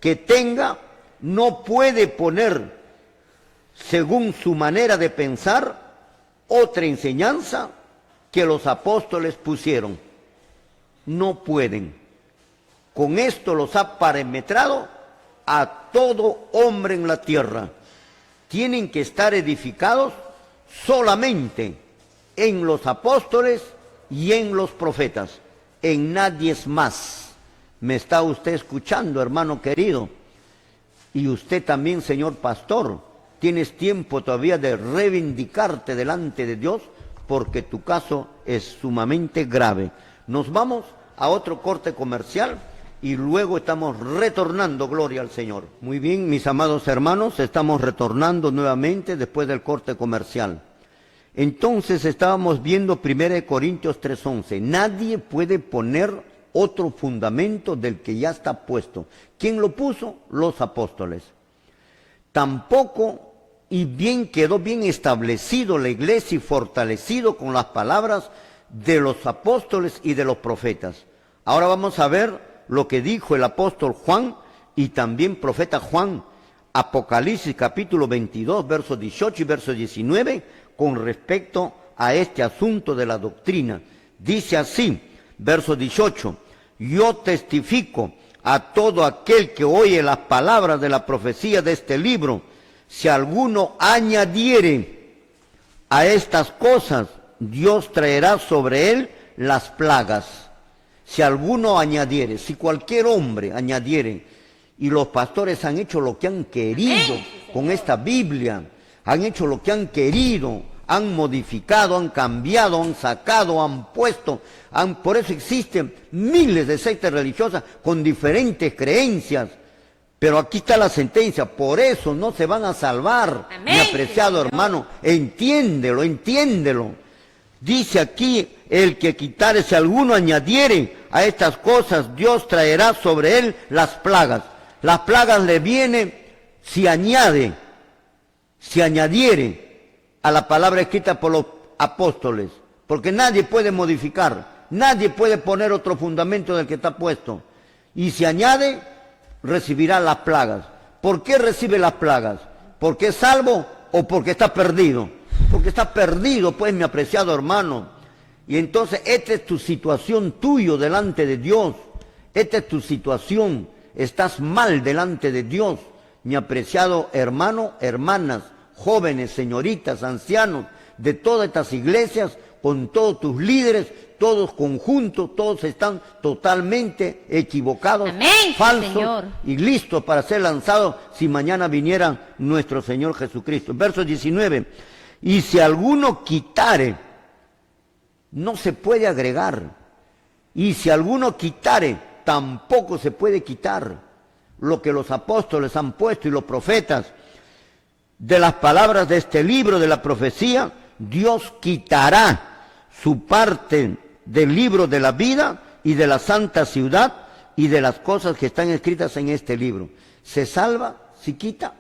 que tenga, no puede poner, según su manera de pensar, otra enseñanza que los apóstoles pusieron. No pueden. Con esto los ha parametrado a todo hombre en la tierra. Tienen que estar edificados solamente en los apóstoles y en los profetas, en nadie más. ¿Me está usted escuchando, hermano querido? Y usted también, señor pastor, tienes tiempo todavía de reivindicarte delante de Dios, porque tu caso es sumamente grave. Nos vamos a otro corte comercial y luego estamos retornando, gloria al Señor. Muy bien, mis amados hermanos, estamos retornando nuevamente después del corte comercial. Entonces estábamos viendo 1 Corintios 3:11. Nadie puede poner otro fundamento del que ya está puesto. ¿Quién lo puso? Los apóstoles. Tampoco, y bien quedó bien establecido la iglesia y fortalecido con las palabras de los apóstoles y de los profetas. Ahora vamos a ver lo que dijo el apóstol Juan y también profeta Juan, Apocalipsis capítulo 22, versos 18 y verso 19, con respecto a este asunto de la doctrina. Dice así, verso 18, yo testifico a todo aquel que oye las palabras de la profecía de este libro, si alguno añadiere a estas cosas, Dios traerá sobre él las plagas. Si alguno añadiere, si cualquier hombre añadiere, y los pastores han hecho lo que han querido con esta Biblia, han hecho lo que han querido, han modificado, han cambiado, han sacado, han puesto, por eso existen miles de sectas religiosas con diferentes creencias. Pero aquí está la sentencia, por eso no se van a salvar. Amén, mi apreciado Señor. hermano, entiéndelo, entiéndelo. Dice aquí, el que quitare, si alguno añadiere a estas cosas, Dios traerá sobre él las plagas. Las plagas le vienen si añadiere a la palabra escrita por los apóstoles, porque nadie puede modificar, nadie puede poner otro fundamento del que está puesto. Y si añade, recibirá las plagas. ¿Por qué recibe las plagas? ¿Porque es salvo o porque está perdido? Porque está perdido, pues, mi apreciado hermano. Y entonces esta es tu situación tuyo delante de Dios. Esta es tu situación. Estás mal delante de Dios, mi apreciado hermano, hermanas, jóvenes, señoritas, ancianos, de todas estas iglesias, con todos tus líderes, todos conjuntos, todos están totalmente equivocados, Amén, falsos Señor. y listos para ser lanzados si mañana viniera nuestro Señor Jesucristo. Verso 19, Y si alguno quitare, no se puede agregar. Y si alguno quitare, tampoco se puede quitar lo que los apóstoles han puesto y los profetas de las palabras de este libro de la profecía. Dios quitará su parte del libro de la vida y de la santa ciudad y de las cosas que están escritas en este libro. ¿Se salva si quita?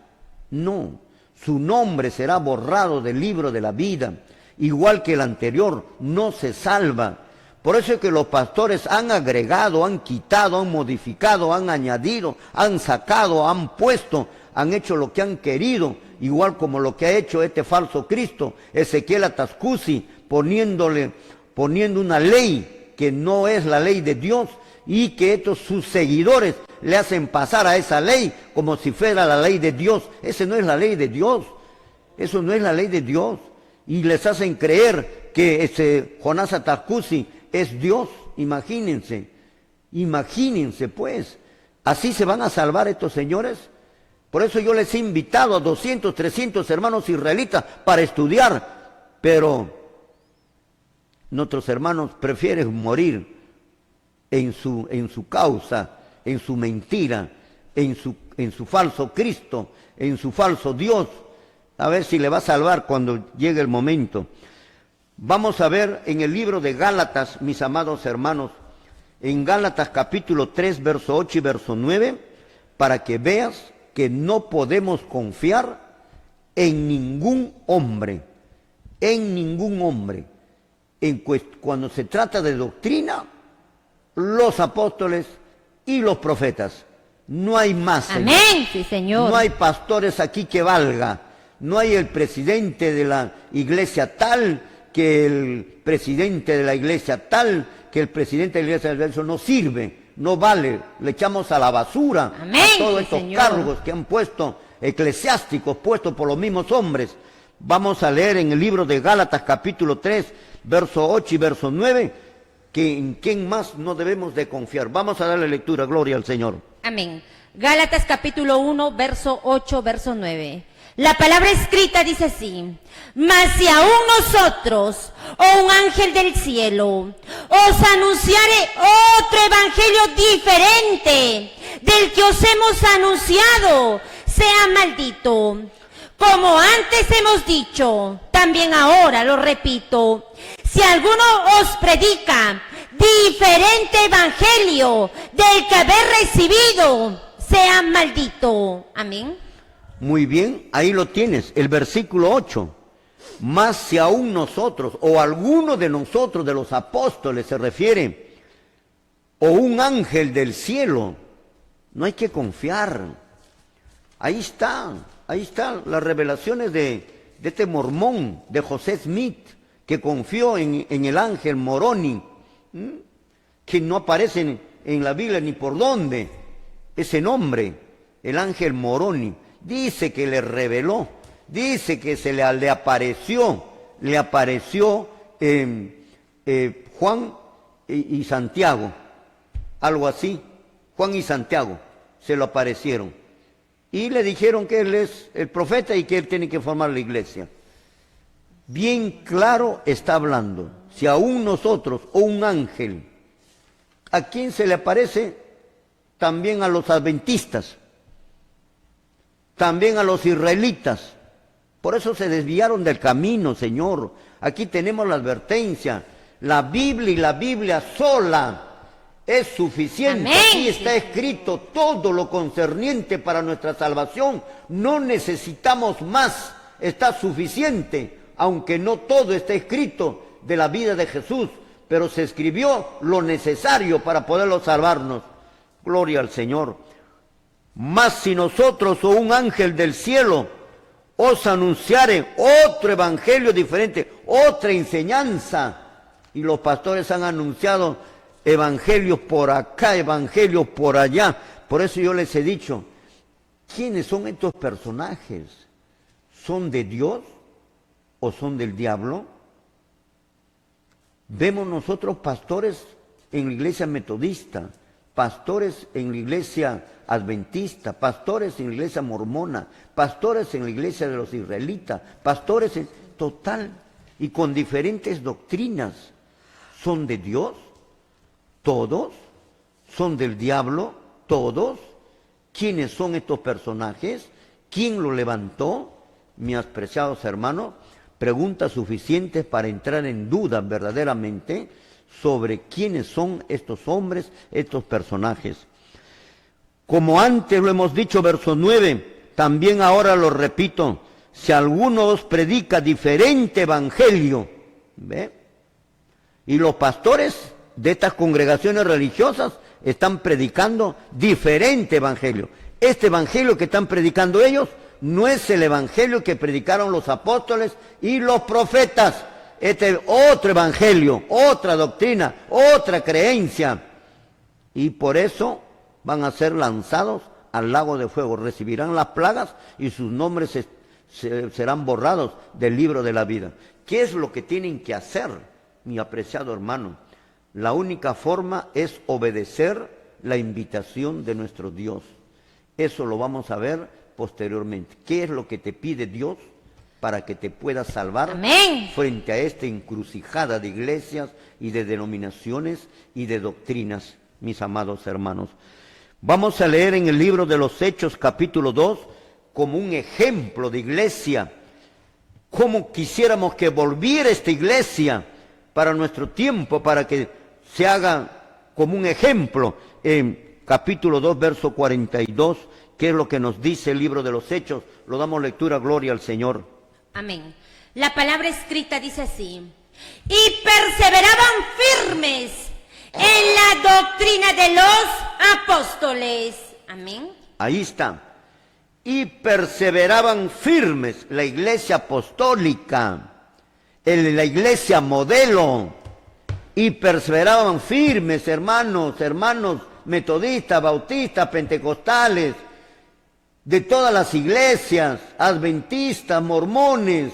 No. Su nombre será borrado del libro de la vida, igual que el anterior. No se salva. Por eso es que los pastores han agregado, han quitado, han modificado, han añadido, han sacado, han puesto, han hecho lo que han querido, igual como lo que ha hecho este falso Cristo, Ezequiel Atascusi, poniendo una ley que no es la ley de Dios, y que estos sus seguidores le hacen pasar a esa ley como si fuera la ley de Dios. Esa no es la ley de Dios, eso no es la ley de Dios, y les hacen creer que ese Jonás Atascusi es Dios. Imagínense pues, así se van a salvar estos señores. Por eso yo les he invitado a 200, 300 hermanos israelitas para estudiar, pero nuestros hermanos prefieren morir en su causa, en su mentira, en su falso Cristo, en su falso Dios. A ver si le va a salvar cuando llegue el momento. Vamos a ver en el libro de Gálatas, mis amados hermanos, en Gálatas capítulo 3, verso 8 y verso 9, para que veas que no podemos confiar en ningún hombre, cuando se trata de doctrina, los apóstoles y los profetas. No hay más. Amén, Señor. Sí, Señor. No hay pastores aquí que valga. No hay el presidente de la iglesia tal, que el presidente de la iglesia tal, que el presidente de la iglesia del verso no sirve, no vale, le echamos a la basura. Amén, a todos estos Señor. cargos que han puesto, eclesiásticos puestos por los mismos hombres. Vamos a leer en el libro de Gálatas capítulo 3, verso 8 y verso 9, que en quién más no debemos de confiar. Vamos a darle lectura, gloria al Señor. Amén. Gálatas capítulo 1, verso 8, verso 9. La palabra escrita dice así: mas si aún nosotros, o un ángel del cielo, os anunciare otro evangelio diferente del que os hemos anunciado, sea maldito. Como antes hemos dicho, también ahora lo repito, si alguno os predica diferente evangelio del que habéis recibido, sea maldito. Amén. Muy bien, ahí lo tienes, el versículo 8. Más si aún nosotros, o alguno de nosotros, de los apóstoles se refiere, o un ángel del cielo, no hay que confiar. Ahí están las revelaciones de este mormón, de José Smith, que confió en el ángel Moroni, que no aparece en la Biblia ni por dónde, ese nombre, el ángel Moroni. Dice que le reveló, dice que se le apareció Juan y Santiago, algo así. Juan y Santiago se lo aparecieron y le dijeron que él es el profeta y que él tiene que formar la iglesia. Bien claro está hablando. Si aún nosotros o un ángel, ¿a quién se le aparece? También a los adventistas, también a los israelitas. Por eso se desviaron del camino, Señor. Aquí tenemos la advertencia. La Biblia y la Biblia sola es suficiente. Amén. Aquí está escrito todo lo concerniente para nuestra salvación. No necesitamos más. Está suficiente, aunque no todo está escrito de la vida de Jesús, pero se escribió lo necesario para poderlo salvarnos. Gloria al Señor. Mas si nosotros o un ángel del cielo os anunciare otro evangelio diferente, otra enseñanza, y los pastores han anunciado evangelios por acá, evangelios por allá. Por eso yo les he dicho, ¿quiénes son estos personajes? ¿Son de Dios o son del diablo? Vemos nosotros pastores en la iglesia metodista, pastores en la iglesia adventista, pastores en la iglesia mormona, pastores en la iglesia de los israelitas, pastores en total y con diferentes doctrinas. ¿Son de Dios? ¿Todos? ¿Son del diablo? ¿Todos? ¿Quiénes son estos personajes? ¿Quién lo levantó? Mis apreciados hermanos, preguntas suficientes para entrar en duda verdaderamente sobre quiénes son estos hombres, estos personajes. Como antes lo hemos dicho, verso 9, también ahora lo repito, si alguno os predica diferente evangelio, ¿ve? Y los pastores de estas congregaciones religiosas están predicando diferente evangelio. Este evangelio que están predicando ellos no es el evangelio que predicaron los apóstoles y los profetas. Este es otro evangelio, otra doctrina, otra creencia. Y por eso van a ser lanzados al lago de fuego. Recibirán las plagas y sus nombres serán borrados del libro de la vida. ¿Qué es lo que tienen que hacer, mi apreciado hermano? La única forma es obedecer la invitación de nuestro Dios. Eso lo vamos a ver posteriormente. ¿Qué es lo que te pide Dios para que te pueda salvar? Amén. Frente a esta encrucijada de iglesias y de denominaciones y de doctrinas, mis amados hermanos? Vamos a leer en el libro de los Hechos, capítulo 2, como un ejemplo de iglesia. Cómo quisiéramos que volviera esta iglesia para nuestro tiempo, para que se haga como un ejemplo. En capítulo 2, verso 42, ¿qué es lo que nos dice el libro de los Hechos? Lo damos lectura, gloria al Señor. Amén. La palabra escrita dice así: y perseveraban firmes en la doctrina de los apóstoles. Amén. Ahí está. Y perseveraban firmes, la iglesia apostólica, la iglesia modelo. Y perseveraban firmes, hermanos metodistas, bautistas, pentecostales, de todas las iglesias, adventistas, mormones.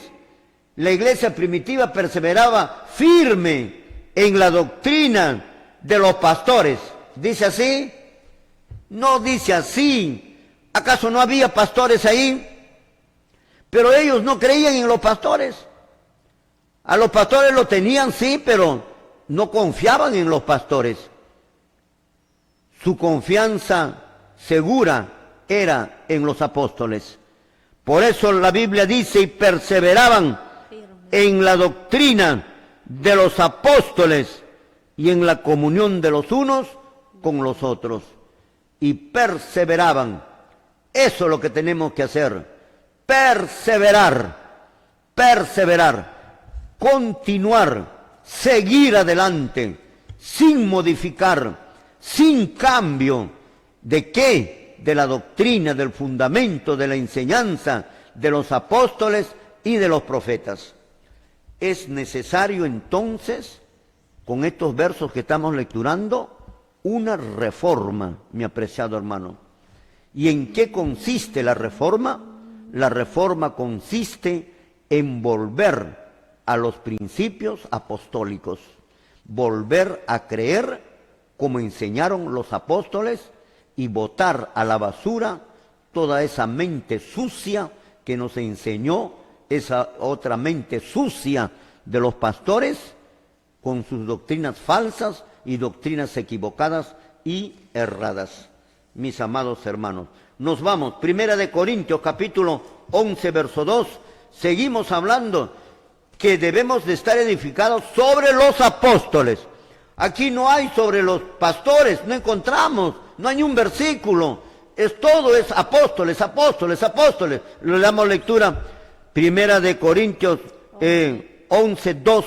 La iglesia primitiva perseveraba firme en la doctrina de los pastores. ¿Dice así? No dice así. ¿Acaso no había pastores ahí? Pero ellos no creían en los pastores. A los pastores lo tenían, sí, pero no confiaban en los pastores. Su confianza segura era en los apóstoles. Por eso la Biblia dice, y perseveraban en la doctrina de los apóstoles y en la comunión de los unos con los otros. Y perseveraban. Eso es lo que tenemos que hacer. Perseverar, continuar, seguir adelante, sin modificar, sin cambio. ¿De qué? De la doctrina, del fundamento, de la enseñanza de los apóstoles y de los profetas. Es necesario entonces, con estos versos que estamos lecturando, una reforma, mi apreciado hermano. ¿Y en qué consiste la reforma? La reforma consiste en volver a los principios apostólicos, volver a creer como enseñaron los apóstoles y botar a la basura toda esa mente sucia que nos enseñó esa otra mente sucia de los pastores con sus doctrinas falsas y doctrinas equivocadas y erradas. Mis amados hermanos, nos vamos, 1 Corintios capítulo 11, verso 2, seguimos hablando que debemos de estar edificados sobre los apóstoles. Aquí no hay sobre los pastores, no encontramos, no hay un versículo, todo es apóstoles, apóstoles, apóstoles. Le damos lectura, 1 Corintios 11, 2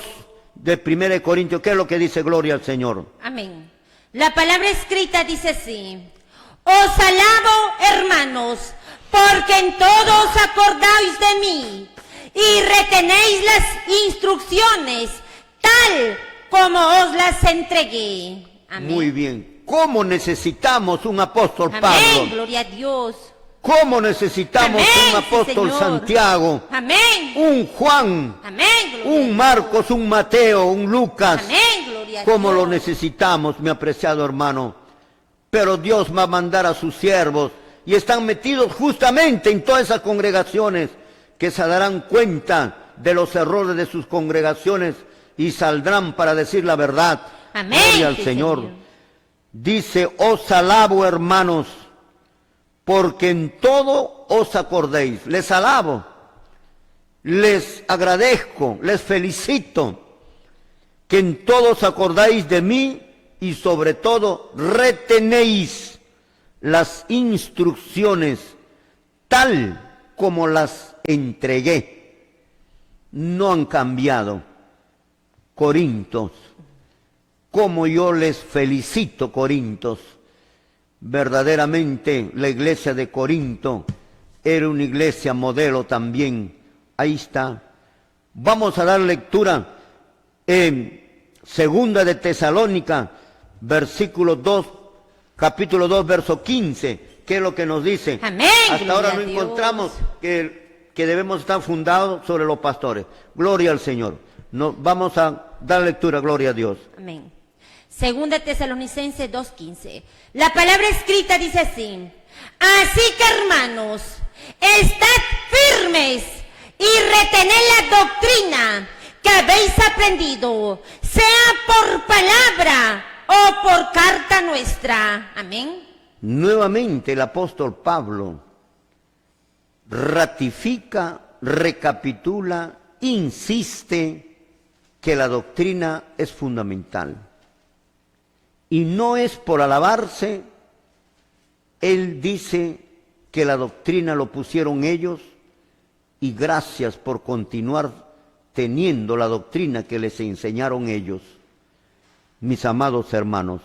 de 1 Corintios, ¿qué es lo que dice? Gloria al Señor. Amén. La palabra escrita dice así: os alabo, hermanos, porque en todo os acordáis de mí y retenéis las instrucciones tal como os las entregué. Amén. Muy bien. ¿Cómo necesitamos un apóstol Amén. Pablo? Gloria a Dios. ¿Cómo necesitamos Amén, un apóstol Señor. Santiago? Amén. Un Juan, Amén. Gloria a un Dios. Marcos, un Mateo, un Lucas. Amén. Gloria a ¿Cómo Dios. lo necesitamos, mi apreciado hermano? Pero Dios va a mandar a sus siervos y están metidos justamente en todas esas congregaciones que se darán cuenta de los errores de sus congregaciones y saldrán para decir la verdad. Amén. Gloria al Sí, Señor. Señor. Dice, os alabo, hermanos, porque en todo os acordéis. Les alabo, les agradezco, les felicito, que en todo os acordáis de mí y sobre todo retenéis las instrucciones tal como las entregué. No han cambiado. Corintios, como yo les felicito, Corintios. Verdaderamente la iglesia de Corinto era una iglesia modelo también. Ahí está. Vamos a dar lectura en Segunda de Tesalónica, versículo 2, capítulo 2, verso 15. ¿Qué es lo que nos dice? Amén. Hasta ahora no Gloria a Dios. encontramos que debemos estar fundados sobre los pastores. Gloria al Señor. Vamos a dar lectura, gloria a Dios. Amén. Segunda Tesalonicenses 2:15. La palabra escrita dice así: así que, hermanos, estad firmes y retened la doctrina que habéis aprendido, sea por palabra o por carta nuestra. Amén. Nuevamente el apóstol Pablo ratifica, recapitula, insiste que la doctrina es fundamental. Y no es por alabarse, él dice que la doctrina lo pusieron ellos y gracias por continuar teniendo la doctrina que les enseñaron ellos. Mis amados hermanos,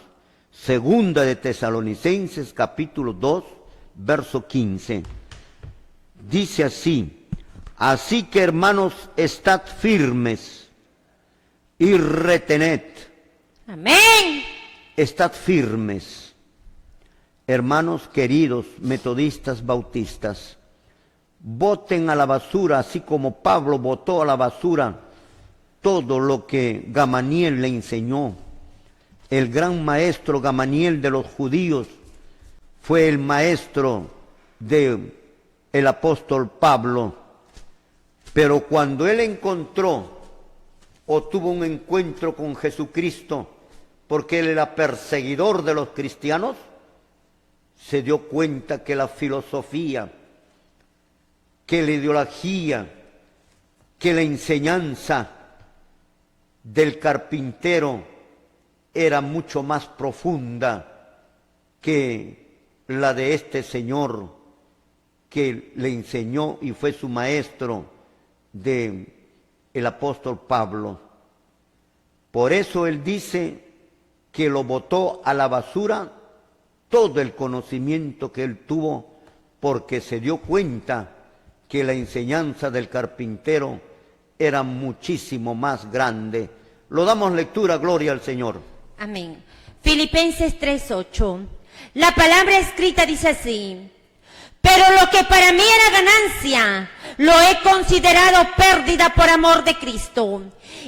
Segunda de Tesalonicenses capítulo 2, verso 15. Dice así: así que, hermanos, estad firmes y retened. Amén. Estad firmes. Hermanos queridos, metodistas, bautistas, boten a la basura, así como Pablo botó a la basura todo lo que Gamaliel le enseñó. El gran maestro Gamaliel de los judíos fue el maestro del apóstol Pablo. Pero cuando él encontró o tuvo un encuentro con Jesucristo, porque él era perseguidor de los cristianos, se dio cuenta que la filosofía, que la ideología, que la enseñanza del carpintero era mucho más profunda que la de este señor que le enseñó y fue su maestro el apóstol Pablo. Por eso él dice que lo botó a la basura todo el conocimiento que él tuvo, porque se dio cuenta que la enseñanza del carpintero era muchísimo más grande. Lo damos lectura, gloria al Señor. Amén. Filipenses 3:8. La palabra escrita dice así: pero lo que para mí era ganancia, lo he considerado pérdida por amor de Cristo.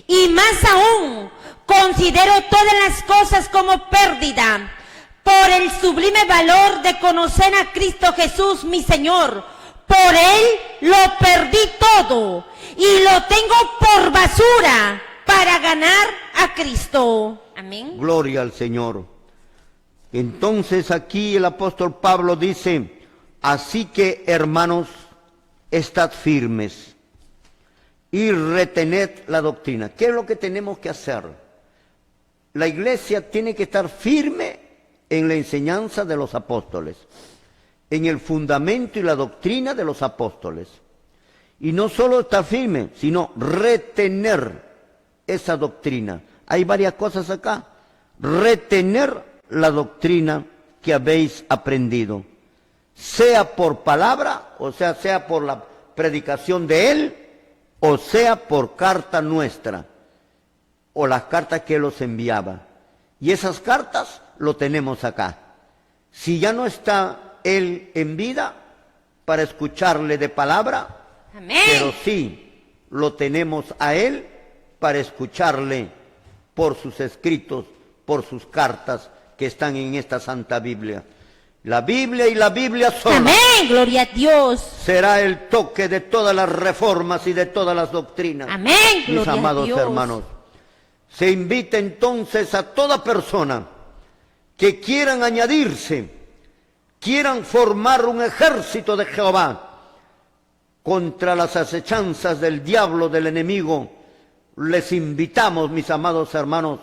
Y más aún, considero todas las cosas como pérdida, por el sublime valor de conocer a Cristo Jesús, mi Señor. Por Él lo perdí todo, y lo tengo por basura, para ganar a Cristo. Amén. Gloria al Señor. Entonces aquí el apóstol Pablo dice: así que, hermanos, estad firmes y retened la doctrina. ¿Qué es lo que tenemos que hacer? La iglesia tiene que estar firme en la enseñanza de los apóstoles, en el fundamento y la doctrina de los apóstoles. Y no solo estar firme, sino retener esa doctrina. Hay varias cosas acá. Retener la doctrina que habéis aprendido, sea por palabra, o sea por la predicación de él, o sea por carta nuestra, o las cartas que él os enviaba. Y esas cartas lo tenemos acá. Si ya no está él en vida para escucharle de palabra, Amén. pero sí lo tenemos a él para escucharle por sus escritos, por sus cartas que están en esta Santa Biblia. La Biblia y la Biblia sola. Amén, gloria a Dios. Será el toque de todas las reformas y de todas las doctrinas. Amén, Mis gloria a amados Dios. hermanos, se invita entonces a toda persona que quieran añadirse, quieran formar un ejército de Jehová contra las acechanzas del diablo, del enemigo. Les invitamos, mis amados hermanos,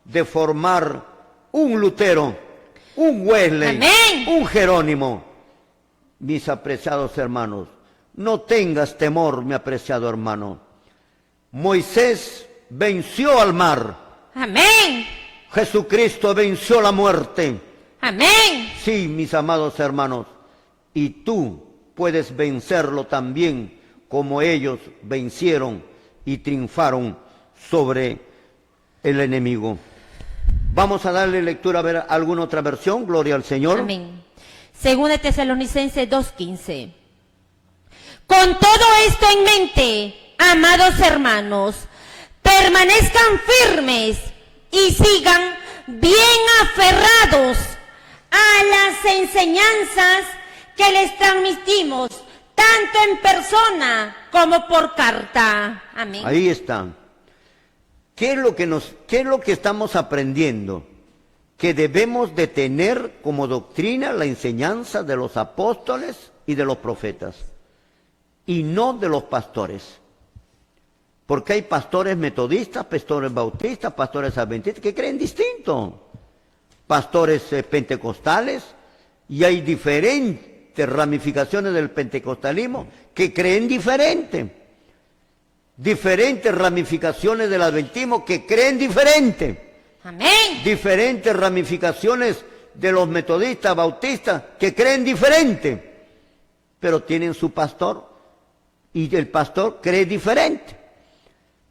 de formar un Lutero, un Wesley, Amén. un Jerónimo. Mis apreciados hermanos, no tengas temor, mi apreciado hermano. Moisés venció al mar. Amén. Jesucristo venció la muerte. Amén. Sí, mis amados hermanos, y tú puedes vencerlo también como ellos vencieron y triunfaron sobre el enemigo. Vamos a darle lectura a ver alguna otra versión. Gloria al Señor. Amén. Según de Tesalonicenses 2:15. Con todo esto en mente, amados hermanos, permanezcan firmes y sigan bien aferrados a las enseñanzas que les transmitimos, tanto en persona como por carta. Amén. Ahí está. ¿Qué es lo que estamos aprendiendo? Que debemos de tener como doctrina la enseñanza de los apóstoles y de los profetas, y no de los pastores. Porque hay pastores metodistas, pastores bautistas, pastores adventistas que creen distinto. Pastores pentecostales, y hay diferentes ramificaciones del pentecostalismo que creen diferente. Diferentes ramificaciones del adventismo que creen diferente. Amén. Diferentes ramificaciones de los metodistas, bautistas que creen diferente. Pero tienen su pastor y el pastor cree diferente.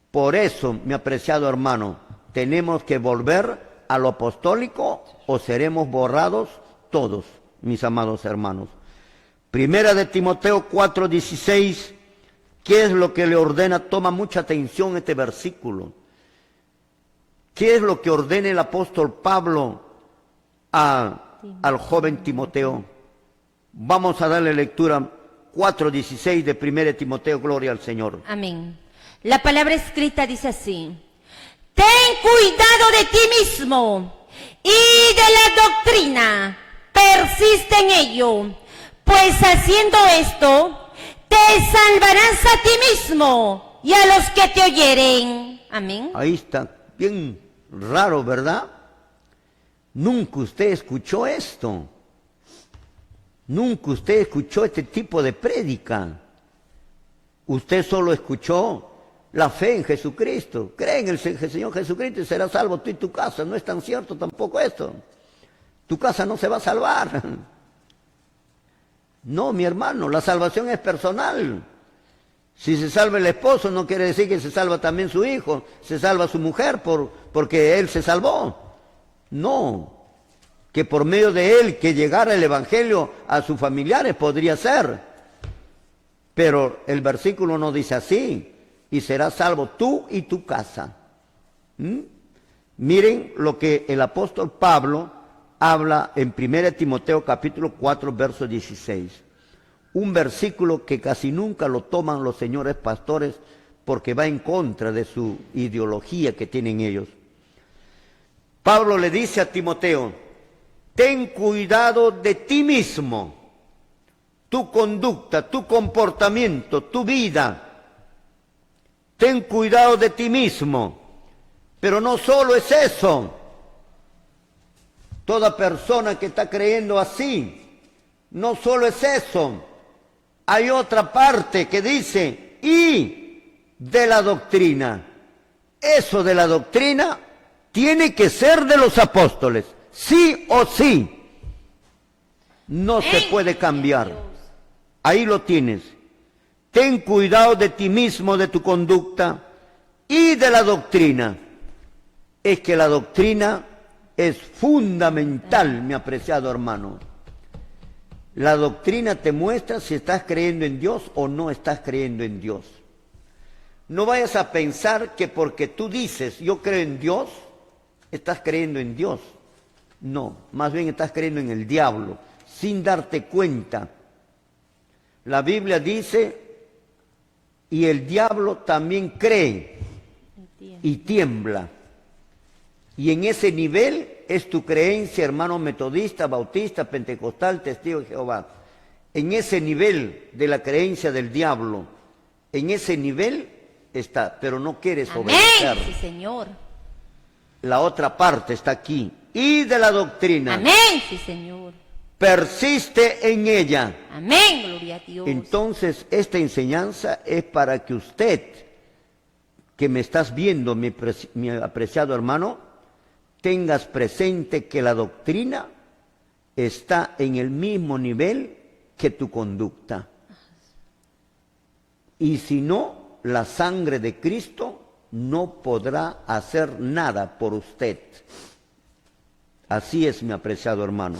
Por eso, mi apreciado hermano, tenemos que volver a lo apostólico o seremos borrados todos, mis amados hermanos. Primera de Timoteo 4:16, ¿qué es lo que le ordena? Toma mucha atención este versículo. ¿Qué es lo que ordena el apóstol Pablo al joven Timoteo? Vamos a darle lectura 4:16 de 1 Timoteo, gloria al Señor. Amén. La palabra escrita dice así: ten cuidado de ti mismo y de la doctrina, persiste en ello, pues haciendo esto te salvarás a ti mismo y a los que te oyeren. Amén. Ahí está, bien raro, ¿verdad? Nunca usted escuchó esto. Nunca usted escuchó este tipo de prédica. Usted solo escuchó la fe en Jesucristo. Cree en el Señor Jesucristo y serás salvo tú y tu casa. No es tan cierto tampoco esto. Tu casa no se va a salvar. No, mi hermano, la salvación es personal. Si se salva el esposo, no quiere decir que se salva también su hijo, se salva su mujer porque él se salvó. No, que por medio de él que llegara el evangelio a sus familiares podría ser. Pero el versículo no dice así, y serás salvo tú y tu casa. Miren lo que el apóstol Pablo habla en 1 Timoteo capítulo 4, verso 16. Un versículo que casi nunca lo toman los señores pastores porque va en contra de su ideología que tienen ellos. Pablo le dice a Timoteo: ten cuidado de ti mismo, tu conducta, tu comportamiento, tu vida. Ten cuidado de ti mismo. Pero no solo es eso. Toda persona que está creyendo así, no solo es eso. Hay otra parte que dice, y de la doctrina. Eso de la doctrina tiene que ser de los apóstoles, sí o sí. No se puede cambiar. Ahí lo tienes. Ten cuidado de ti mismo, de tu conducta y de la doctrina. Es que la doctrina es fundamental, mi apreciado hermano. La doctrina te muestra si estás creyendo en Dios o no estás creyendo en Dios. No vayas a pensar que porque tú dices yo creo en Dios, estás creyendo en Dios. No, más bien estás creyendo en el diablo, sin darte cuenta. La Biblia dice, y el diablo también cree y tiembla. Y en ese nivel es tu creencia, hermano metodista, bautista, pentecostal, testigo de Jehová. En ese nivel de la creencia del diablo, en ese nivel está, pero no quieres obedecer. Amén, sí, Señor. La otra parte está aquí. Y de la doctrina. Amén, sí, Señor. Persiste en ella. Amén, gloria a Dios. Entonces, esta enseñanza es para que usted, que me estás viendo, mi apreciado hermano, tengas presente que la doctrina está en el mismo nivel que tu conducta. Y si no, la sangre de Cristo no podrá hacer nada por usted. Así es, mi apreciado hermano.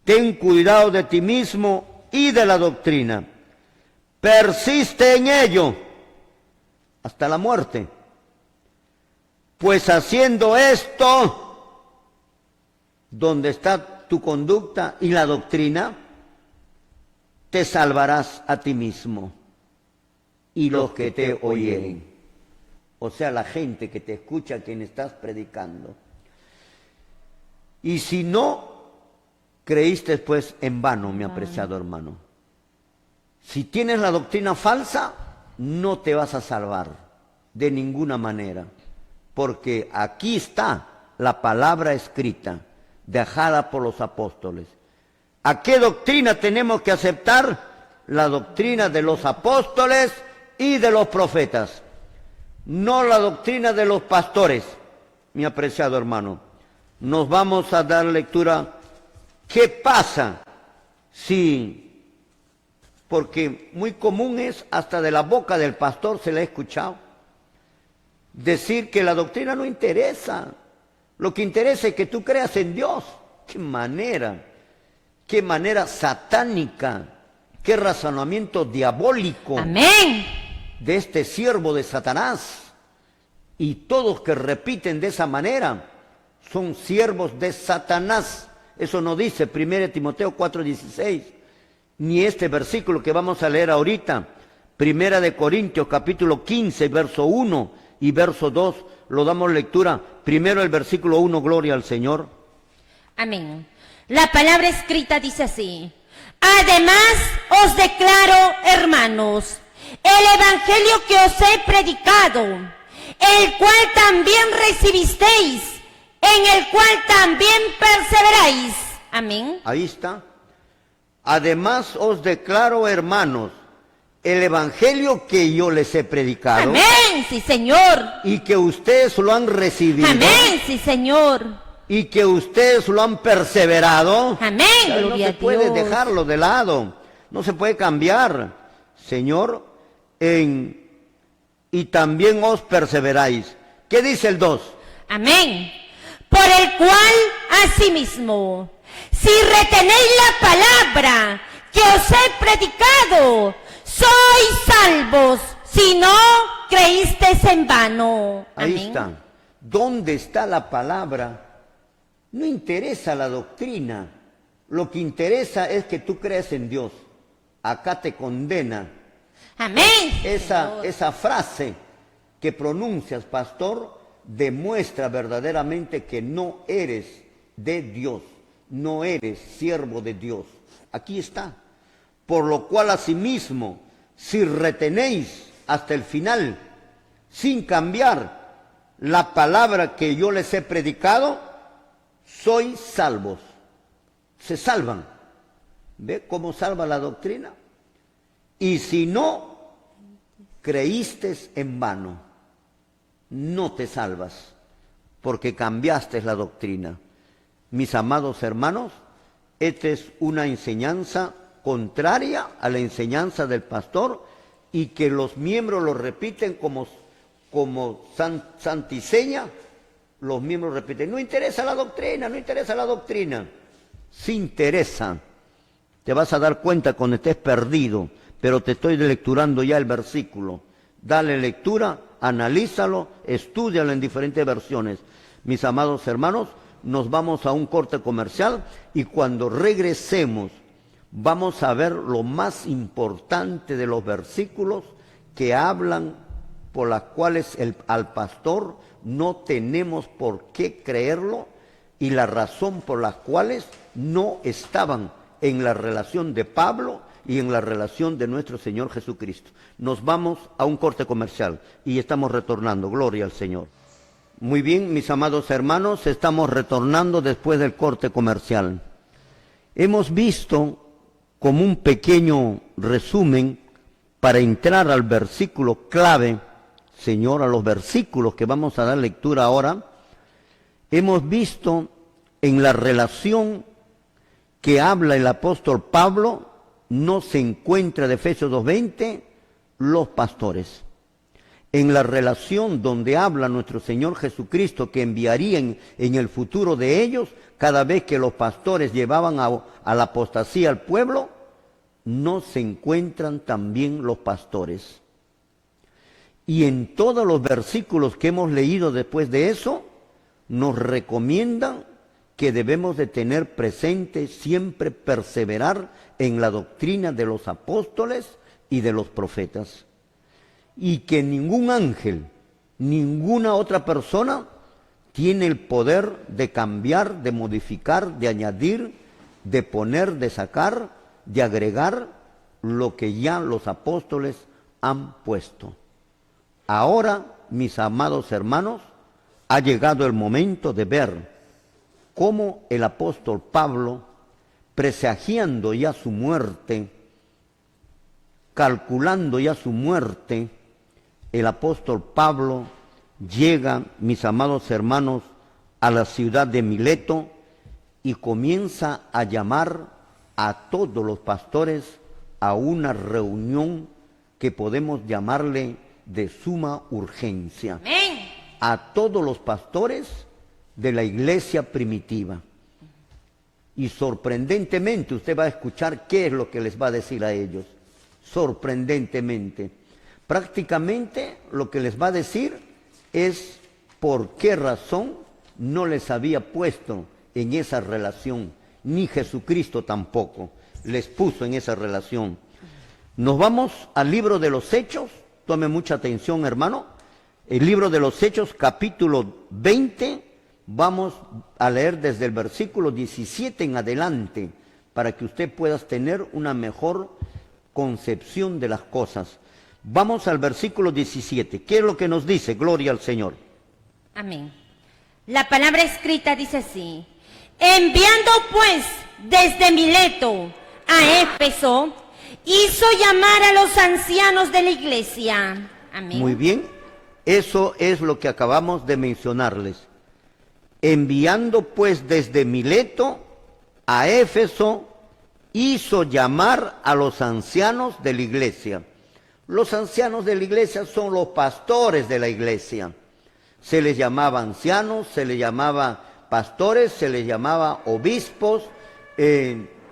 Ten cuidado de ti mismo y de la doctrina. Persiste en ello hasta la muerte. Pues haciendo esto, donde está tu conducta y la doctrina, te salvarás a ti mismo y los que te oyeren. O sea, la gente que te escucha, a quien estás predicando. Y si no, creíste pues en vano, mi apreciado hermano. Si tienes la doctrina falsa, no te vas a salvar de ninguna manera. Porque aquí está la palabra escrita, dejada por los apóstoles. ¿A qué doctrina tenemos que aceptar? La doctrina de los apóstoles y de los profetas. No la doctrina de los pastores, mi apreciado hermano. Nos vamos a dar lectura. ¿Qué pasa si? Porque muy común es, hasta de la boca del pastor se le ha escuchado, decir que la doctrina no interesa. Lo que interesa es que tú creas en Dios. ¡Qué manera satánica! ¡Qué razonamiento diabólico! Amén. De este siervo de Satanás. Y todos que repiten de esa manera son siervos de Satanás. Eso no dice 1 Timoteo 4:16, ni este versículo que vamos a leer ahorita. 1 Corintios capítulo 15, verso 1 y verso 2, lo damos lectura. Primero el versículo 1, gloria al Señor. Amén. La palabra escrita dice así: además os declaro, hermanos, el evangelio que os he predicado, el cual también recibisteis, en el cual también perseveráis. Amén. Ahí está. Además os declaro, hermanos, el evangelio que yo les he predicado. Amén, sí, Señor. Y que ustedes lo han recibido. Amén, sí, Señor. Y que ustedes lo han perseverado. Amén, gloria a Dios. No se puede dejarlo de lado. No se puede cambiar. Señor, y también os perseveráis. ¿Qué dice el 2? Amén. Por el cual, asimismo, si retenéis la palabra que os he predicado, sois salvos, si no creísteis en vano. Ahí Amén. está. ¿Dónde está la palabra? No interesa la doctrina. Lo que interesa es que tú creas en Dios. Acá te condena. Amén. Esa frase que pronuncias, pastor, demuestra verdaderamente que no eres de Dios, no eres siervo de Dios. Aquí está. Por lo cual asimismo, si retenéis hasta el final, sin cambiar la palabra que yo les he predicado, sois salvos. Se salvan. ¿Ve cómo salva la doctrina? Y si no creísteis en vano, no te salvas, porque cambiaste la doctrina. Mis amados hermanos, esta es una enseñanza contraria a la enseñanza del pastor y que los miembros lo repiten como santiseña. Los miembros repiten, no interesa la doctrina, no interesa la doctrina. Sí interesa. Te vas a dar cuenta cuando estés perdido, pero te estoy lecturando ya el versículo. Dale lectura, analízalo, estúdialo en diferentes versiones. Mis amados hermanos, nos vamos a un corte comercial y cuando regresemos vamos a ver lo más importante de los versículos que hablan por las cuales al pastor no tenemos por qué creerlo y la razón por las cuales no estaban en la relación de Pablo y en la relación de nuestro Señor Jesucristo. Nos vamos a un corte comercial y estamos retornando. Gloria al Señor. Muy bien, mis amados hermanos, estamos retornando después del corte comercial. Hemos visto como un pequeño resumen para entrar al versículo clave, Señor, a los versículos que vamos a dar lectura ahora. Hemos visto en la relación que habla el apóstol Pablo, no se encuentra de Efesios 2:20, los pastores. En la relación donde habla nuestro Señor Jesucristo que enviaría en el futuro de ellos, cada vez que los pastores llevaban a la apostasía al pueblo, no se encuentran también los pastores. Y en todos los versículos que hemos leído después de eso, nos recomiendan que debemos de tener presente siempre perseverar en la doctrina de los apóstoles y de los profetas. Y que ningún ángel, ninguna otra persona tiene el poder de cambiar, de modificar, de añadir, de poner, de sacar, de agregar lo que ya los apóstoles han puesto. Ahora, mis amados hermanos, ha llegado el momento de ver cómo el apóstol Pablo, presagiando ya su muerte, calculando ya su muerte, el apóstol Pablo llega, mis amados hermanos, a la ciudad de Mileto y comienza a llamar a todos los pastores a una reunión que podemos llamarle de suma urgencia. Amén. A todos los pastores de la iglesia primitiva. Y sorprendentemente usted va a escuchar qué es lo que les va a decir a ellos. Sorprendentemente. Prácticamente lo que les va a decir es por qué razón no les había puesto en esa relación, ni Jesucristo tampoco les puso en esa relación. Nos vamos al libro de los Hechos, tome mucha atención, hermano. El libro de los Hechos, capítulo 20, vamos a leer desde el versículo 17 en adelante, para que usted pueda tener una mejor concepción de las cosas. Vamos al versículo 17. ¿Qué es lo que nos dice? Gloria al Señor. Amén. La palabra escrita dice así: enviando pues desde Mileto a Éfeso, hizo llamar a los ancianos de la iglesia. Amén. Muy bien, eso es lo que acabamos de mencionarles. Enviando pues desde Mileto a Éfeso, hizo llamar a los ancianos de la iglesia. Los ancianos de la iglesia son los pastores de la iglesia. Se les llamaba ancianos, se les llamaba pastores, se les llamaba obispos,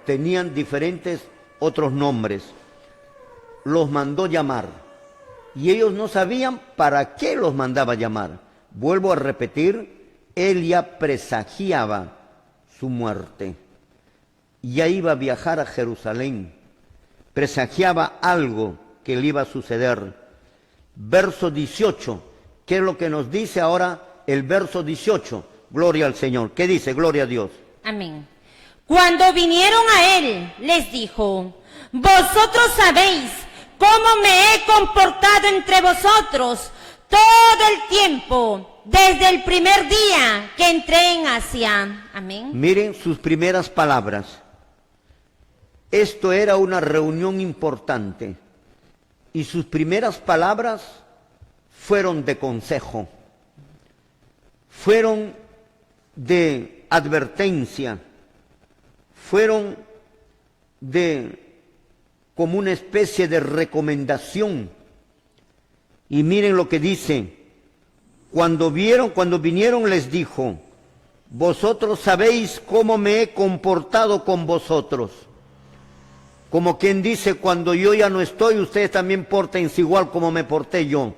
tenían diferentes otros nombres. Los mandó llamar y ellos no sabían para qué los mandaba llamar. Vuelvo a repetir, él ya presagiaba su muerte. Ya iba a viajar a Jerusalén, presagiaba algo que le iba a suceder. Verso 18, ¿qué es lo que nos dice ahora el verso 18? Gloria al Señor. ¿Qué dice? Gloria a Dios. Amén. Cuando vinieron a él, les dijo: vosotros sabéis cómo me he comportado entre vosotros todo el tiempo, desde el primer día que entré en Asia. Amén. Miren sus primeras palabras. Esto era una reunión importante y sus primeras palabras fueron de consejo, fueron de advertencia, fueron como una especie de recomendación. Y miren lo que dice: cuando vinieron les dijo: vosotros sabéis cómo me he comportado con vosotros. Como quien dice, cuando yo ya no estoy, ustedes también pórtense igual como me porté yo.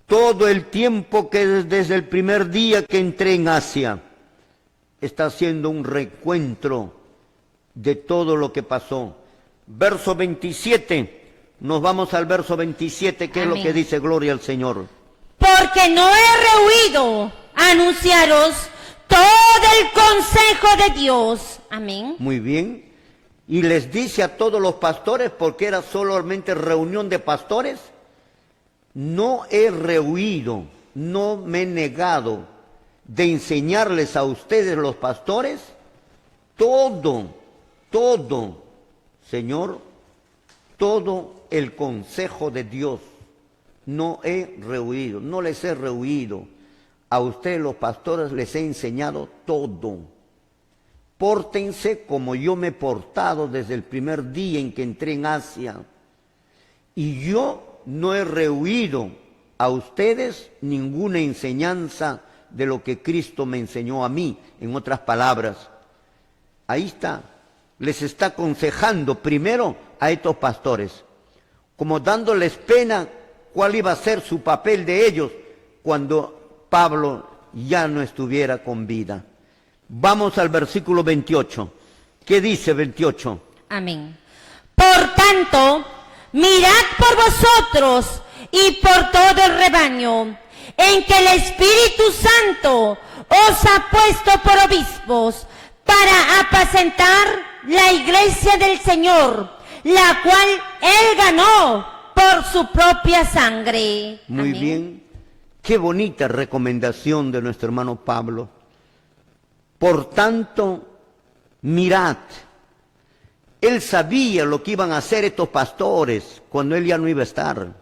Todo el tiempo que desde el primer día que entré en Asia. está haciendo un recuento de todo lo que pasó. Verso 27, nos vamos al verso 27, que es lo que dice, gloria al Señor. Porque no he rehuido anunciaros todo el consejo de Dios. Amén. Muy bien. Y les dice a todos los pastores, porque era solamente reunión de pastores, no he rehuido, no me he negado de enseñarles a ustedes los pastores todo, Señor, todo el consejo de Dios. No he rehuido, no les he rehuido. A ustedes los pastores les he enseñado todo. Pórtense como yo me he portado desde el primer día en que entré en Asia. Y yo no he rehuido a ustedes ninguna enseñanza de lo que Cristo me enseñó a mí. En otras palabras, ahí está. Les está aconsejando primero a estos pastores, como dándoles pena cuál iba a ser su papel de ellos cuando Pablo ya no estuviera con vida. Vamos al versículo 28. ¿Qué dice 28? Amén. Por tanto, mirad por vosotros y por todo el rebaño, en que el Espíritu Santo os ha puesto por obispos, para apacentar la iglesia del Señor, la cual Él ganó por su propia sangre. Muy Amén. bien. Qué bonita recomendación de nuestro hermano Pablo. Por tanto, mirad. Él sabía lo que iban a hacer estos pastores cuando él ya no iba a estar.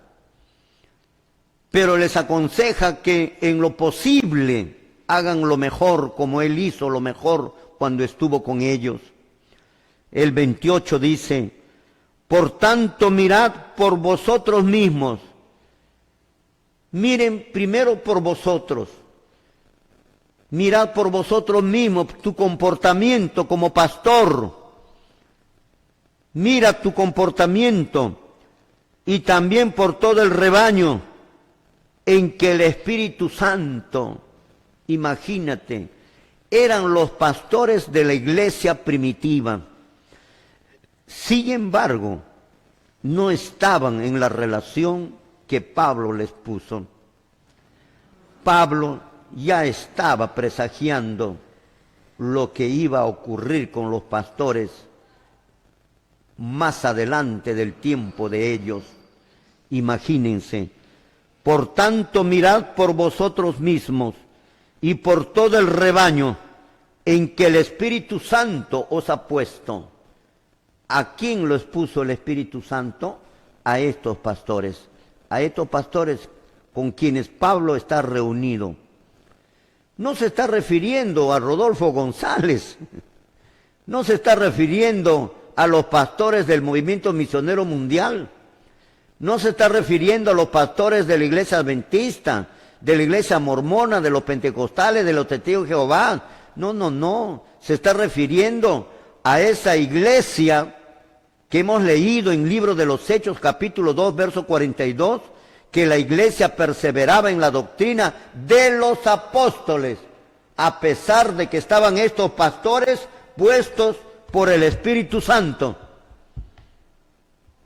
Pero les aconseja que en lo posible hagan lo mejor, como él hizo lo mejor cuando estuvo con ellos. El 28 dice, por tanto mirad por vosotros mismos. Miren primero por vosotros. Mirad por vosotros mismos tu comportamiento como pastor. Mira tu comportamiento y también por todo el rebaño en que el Espíritu Santo, imagínate, eran los pastores de la iglesia primitiva. Sin embargo, no estaban en la relación que Pablo les puso. Pablo ya estaba presagiando lo que iba a ocurrir con los pastores más adelante del tiempo de ellos. Imagínense. Por tanto, mirad por vosotros mismos y por todo el rebaño en que el Espíritu Santo os ha puesto. ¿A quién los puso el Espíritu Santo? A estos pastores con quienes Pablo está reunido. No se está refiriendo a Rodolfo González, no se está refiriendo a los pastores del movimiento misionero mundial, no se está refiriendo a los pastores de la iglesia adventista, de la iglesia mormona, de los pentecostales, de los testigos de Jehová. No, se está refiriendo a esa iglesia que hemos leído en Libro de los Hechos, capítulo 2, verso 42, que la iglesia perseveraba en la doctrina de los apóstoles, a pesar de que estaban estos pastores puestos por el Espíritu Santo.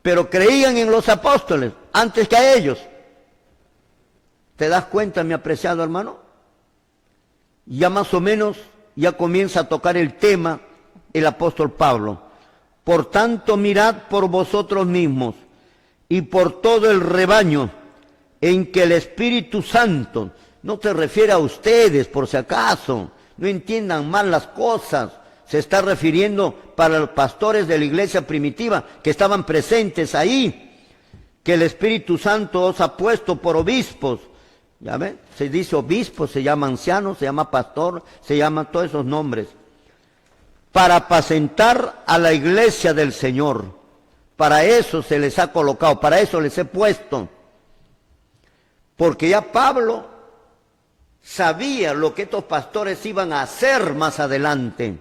Pero creían en los apóstoles antes que a ellos. ¿Te das cuenta, mi apreciado hermano? Ya más o menos ya comienza a tocar el tema el apóstol Pablo. Por tanto, mirad por vosotros mismos y por todo el rebaño en que el Espíritu Santo, no se refiere a ustedes por si acaso, no entiendan mal las cosas, se está refiriendo para los pastores de la iglesia primitiva que estaban presentes ahí, que el Espíritu Santo os ha puesto por obispos. ¿Ya ven? Se dice obispo, se llama anciano, se llama pastor, se llaman todos esos nombres. Para apacentar a la iglesia del Señor. Para eso se les ha colocado, para eso les he puesto. Porque ya Pablo sabía lo que estos pastores iban a hacer más adelante.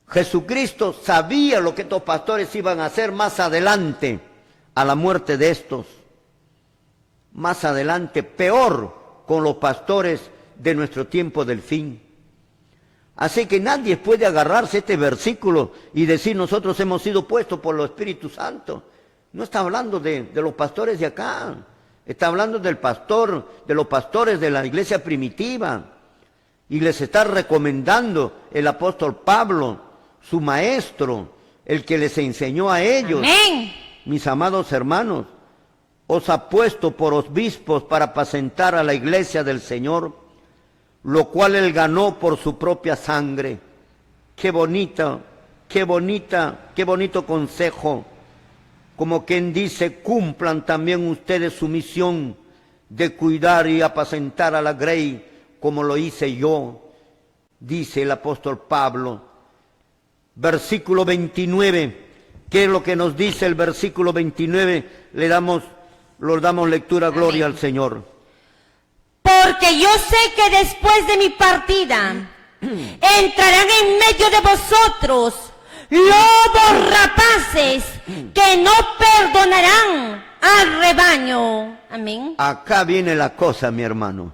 Jesucristo sabía lo que estos pastores iban a hacer más adelante, a la muerte de estos. Más adelante, peor con los pastores de nuestro tiempo del fin. Así que nadie puede agarrarse este versículo y decir nosotros hemos sido puestos por el Espíritu Santo. No está hablando de los pastores de acá, está hablando del pastor, de los pastores de la iglesia primitiva. Y les está recomendando el apóstol Pablo, su maestro, el que les enseñó a ellos. Amén. Mis amados hermanos, os ha puesto por obispos para apacentar a la iglesia del Señor, lo cual él ganó por su propia sangre. Qué bonito consejo. Como quien dice, cumplan también ustedes su misión de cuidar y apacentar a la grey, como lo hice yo, dice el apóstol Pablo. Versículo 29, ¿qué es lo que nos dice el versículo 29? Le damos lectura, gloria al Señor. Porque yo sé que después de mi partida entrarán en medio de vosotros lobos rapaces que no perdonarán al rebaño. Amén. Acá viene la cosa, mi hermano.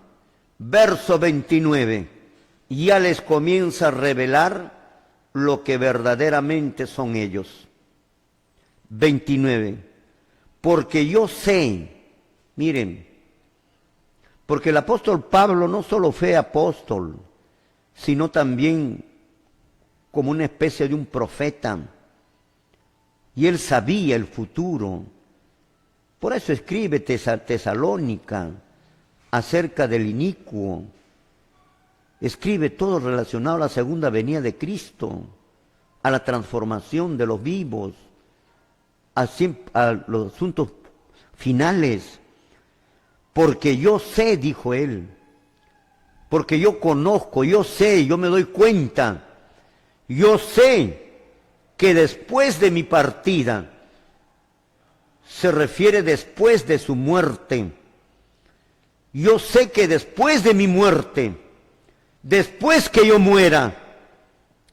Verso 29. Ya les comienza a revelar lo que verdaderamente son ellos. 29. Porque yo sé, miren, porque el apóstol Pablo no solo fue apóstol, sino también como una especie de un profeta. Y él sabía el futuro. Por eso escribe Tesalónica acerca del inicuo. Escribe todo relacionado a la segunda venida de Cristo, a la transformación de los vivos, a los asuntos finales. Porque yo sé, dijo él, porque yo conozco, yo sé, yo me doy cuenta, yo sé que después de mi partida, se refiere después de su muerte, yo sé que después de mi muerte, después que yo muera,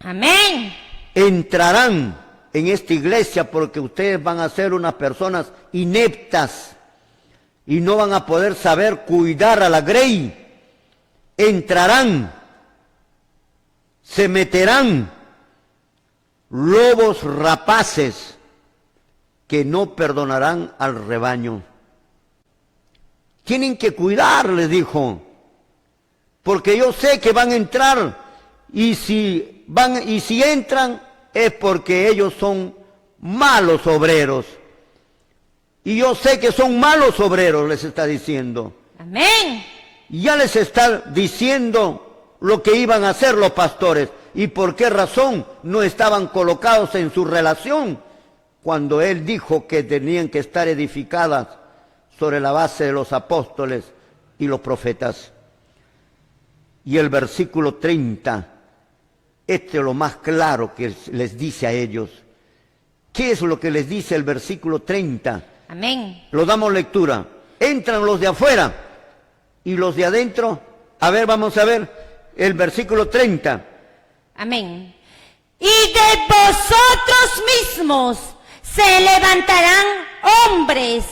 amén, entrarán en esta iglesia porque ustedes van a ser unas personas ineptas y no van a poder saber cuidar a la grey. Entrarán, se meterán lobos rapaces que no perdonarán al rebaño. Tienen que cuidar, les dijo, porque yo sé que van a entrar y si entran es porque ellos son malos obreros. Y yo sé que son malos obreros, les está diciendo. amén. Ya les está diciendo lo que iban a hacer los pastores y por qué razón no estaban colocados en su relación cuando él dijo que tenían que estar edificadas sobre la base de los apóstoles y los profetas. Y el versículo 30, este es lo más claro que les dice a ellos. ¿Qué es lo que les dice el versículo 30? Amén. Lo damos lectura. Entran los de afuera y los de adentro. A ver, vamos a ver el versículo 30. Amén. Y de vosotros mismos se levantarán hombres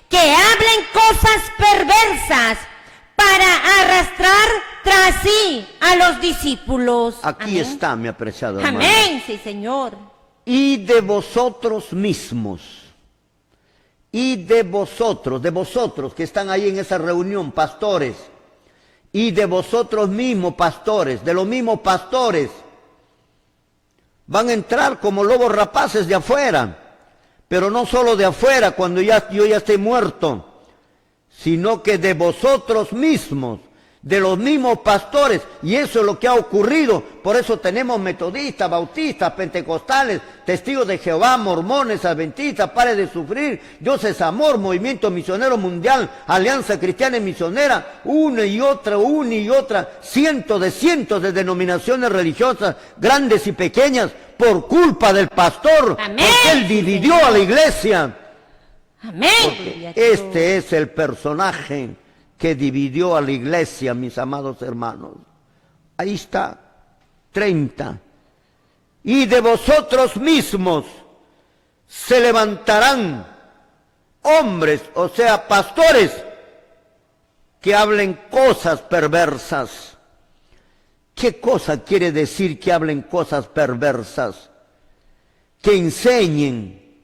que hablen cosas perversas para arrastrar tras sí a los discípulos. Aquí amén. está, mi apreciado hermano. Amén, sí, Señor. Y de vosotros mismos. Y de vosotros que están ahí en esa reunión, pastores. Y de vosotros mismos, pastores, de los mismos pastores. Van a entrar como lobos rapaces de afuera. Pero no solo de afuera, cuando yo ya esté muerto, sino que de vosotros mismos, de los mismos pastores, y eso es lo que ha ocurrido. Por eso tenemos metodistas, bautistas, pentecostales, testigos de Jehová, mormones, adventistas, Pares de Sufrir, Dioses Amor, Movimiento Misionero Mundial, Alianza Cristiana y Misionera, una y otra, cientos de denominaciones religiosas, grandes y pequeñas, por culpa del pastor, amén, porque él dividió a la iglesia. Amén. Este es el personaje que dividió a la iglesia, mis amados hermanos. Ahí está, 30. Y de vosotros mismos se levantarán hombres, o sea, pastores, que hablen cosas perversas, ¿Qué cosa quiere decir que hablen cosas perversas? Que enseñen,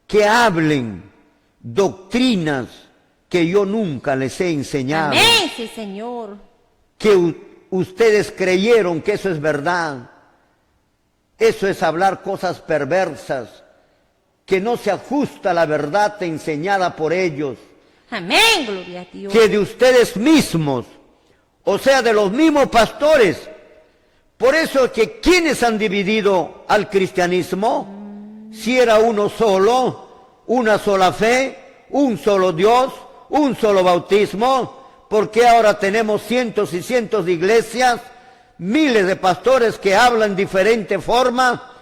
que hablen doctrinas que yo nunca les he enseñado. Amén, sí, Señor. Que ustedes creyeron que eso es verdad. Eso es hablar cosas perversas, que no se ajusta a la verdad enseñada por ellos. Amén, gloria a Dios. Que de ustedes mismos, o sea, de los mismos pastores. Por eso es que ¿quiénes han dividido al cristianismo? Si era uno solo, una sola fe, un solo Dios, un solo bautismo. ¿Por qué ahora tenemos cientos y cientos de iglesias, miles de pastores que hablan diferente forma?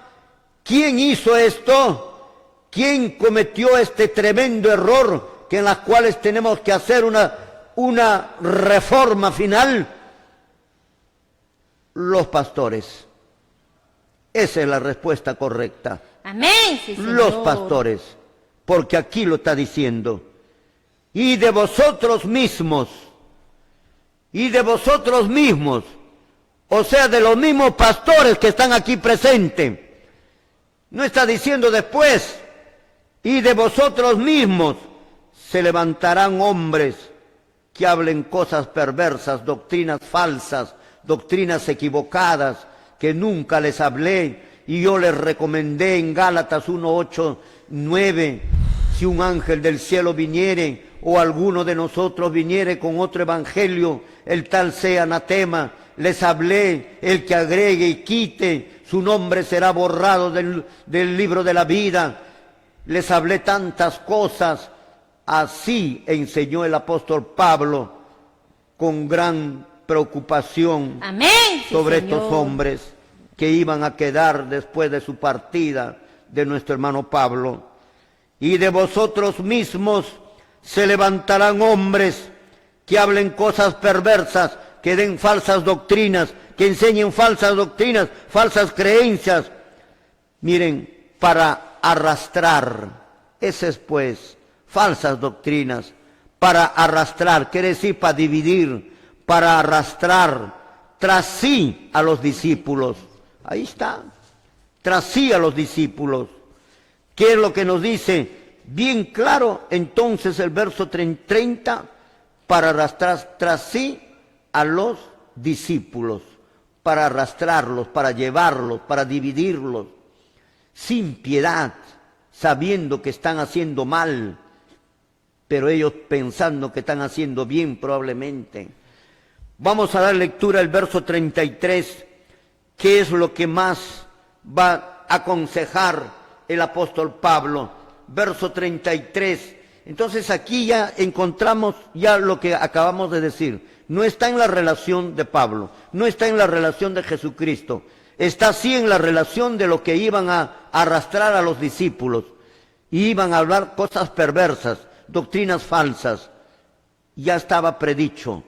¿Quién hizo esto? ¿Quién cometió este tremendo error que en las cuales tenemos que hacer una reforma final? Los pastores. Esa es la respuesta correcta. Amén, sí, Señor. Los pastores, porque aquí lo está diciendo. Y de vosotros mismos, o sea, de los mismos pastores que están aquí presentes. No está diciendo después, y de vosotros mismos se levantarán hombres que hablen cosas perversas, doctrinas falsas, doctrinas equivocadas, que nunca les hablé, y yo les recomendé en Gálatas 1, 8, 9, si un ángel del cielo viniere, o alguno de nosotros viniere con otro evangelio, el tal sea anatema. Les hablé, el que agregue y quite, su nombre será borrado del libro de la vida. Les hablé tantas cosas. Así enseñó el apóstol Pablo con gran preocupación. Amén, sí, sobre Señor. estos hombres que iban a quedar después de su partida de nuestro hermano Pablo. Y de vosotros mismos se levantarán hombres que hablen cosas perversas, que den falsas doctrinas, que enseñen falsas doctrinas, falsas creencias. Miren, para arrastrar, ese es pues, falsas doctrinas, para arrastrar, quiere decir para dividir, para arrastrar tras sí a los discípulos. Ahí está, tras sí a los discípulos. ¿Qué es lo que nos dice? Bien claro, entonces el verso 30, para arrastrar tras sí a los discípulos, para arrastrarlos, para llevarlos, para dividirlos, sin piedad, sabiendo que están haciendo mal, pero ellos pensando que están haciendo bien probablemente. Vamos a dar lectura al verso 33, que es lo que más va a aconsejar el apóstol Pablo. Verso 33. Entonces aquí ya encontramos ya lo que acabamos de decir. No está en la relación de Pablo, no está en la relación de Jesucristo. Está sí en la relación de lo que iban a arrastrar a los discípulos. Y iban a hablar cosas perversas, doctrinas falsas. Ya estaba predicho.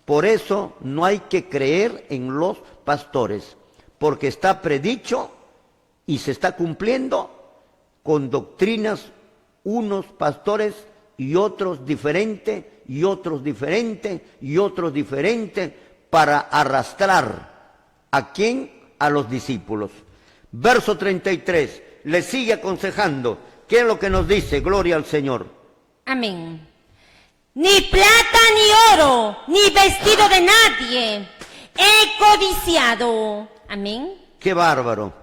Por eso no hay que creer en los pastores, porque está predicho y se está cumpliendo con doctrinas, unos pastores y otros diferentes, y otros diferentes, y otros diferentes, para arrastrar ¿a quién? A los discípulos. Verso 33, le sigue aconsejando. ¿Qué es lo que nos dice? Gloria al Señor. Amén. Ni plata ni oro, ni vestido de nadie he codiciado. Amén. Qué bárbaro.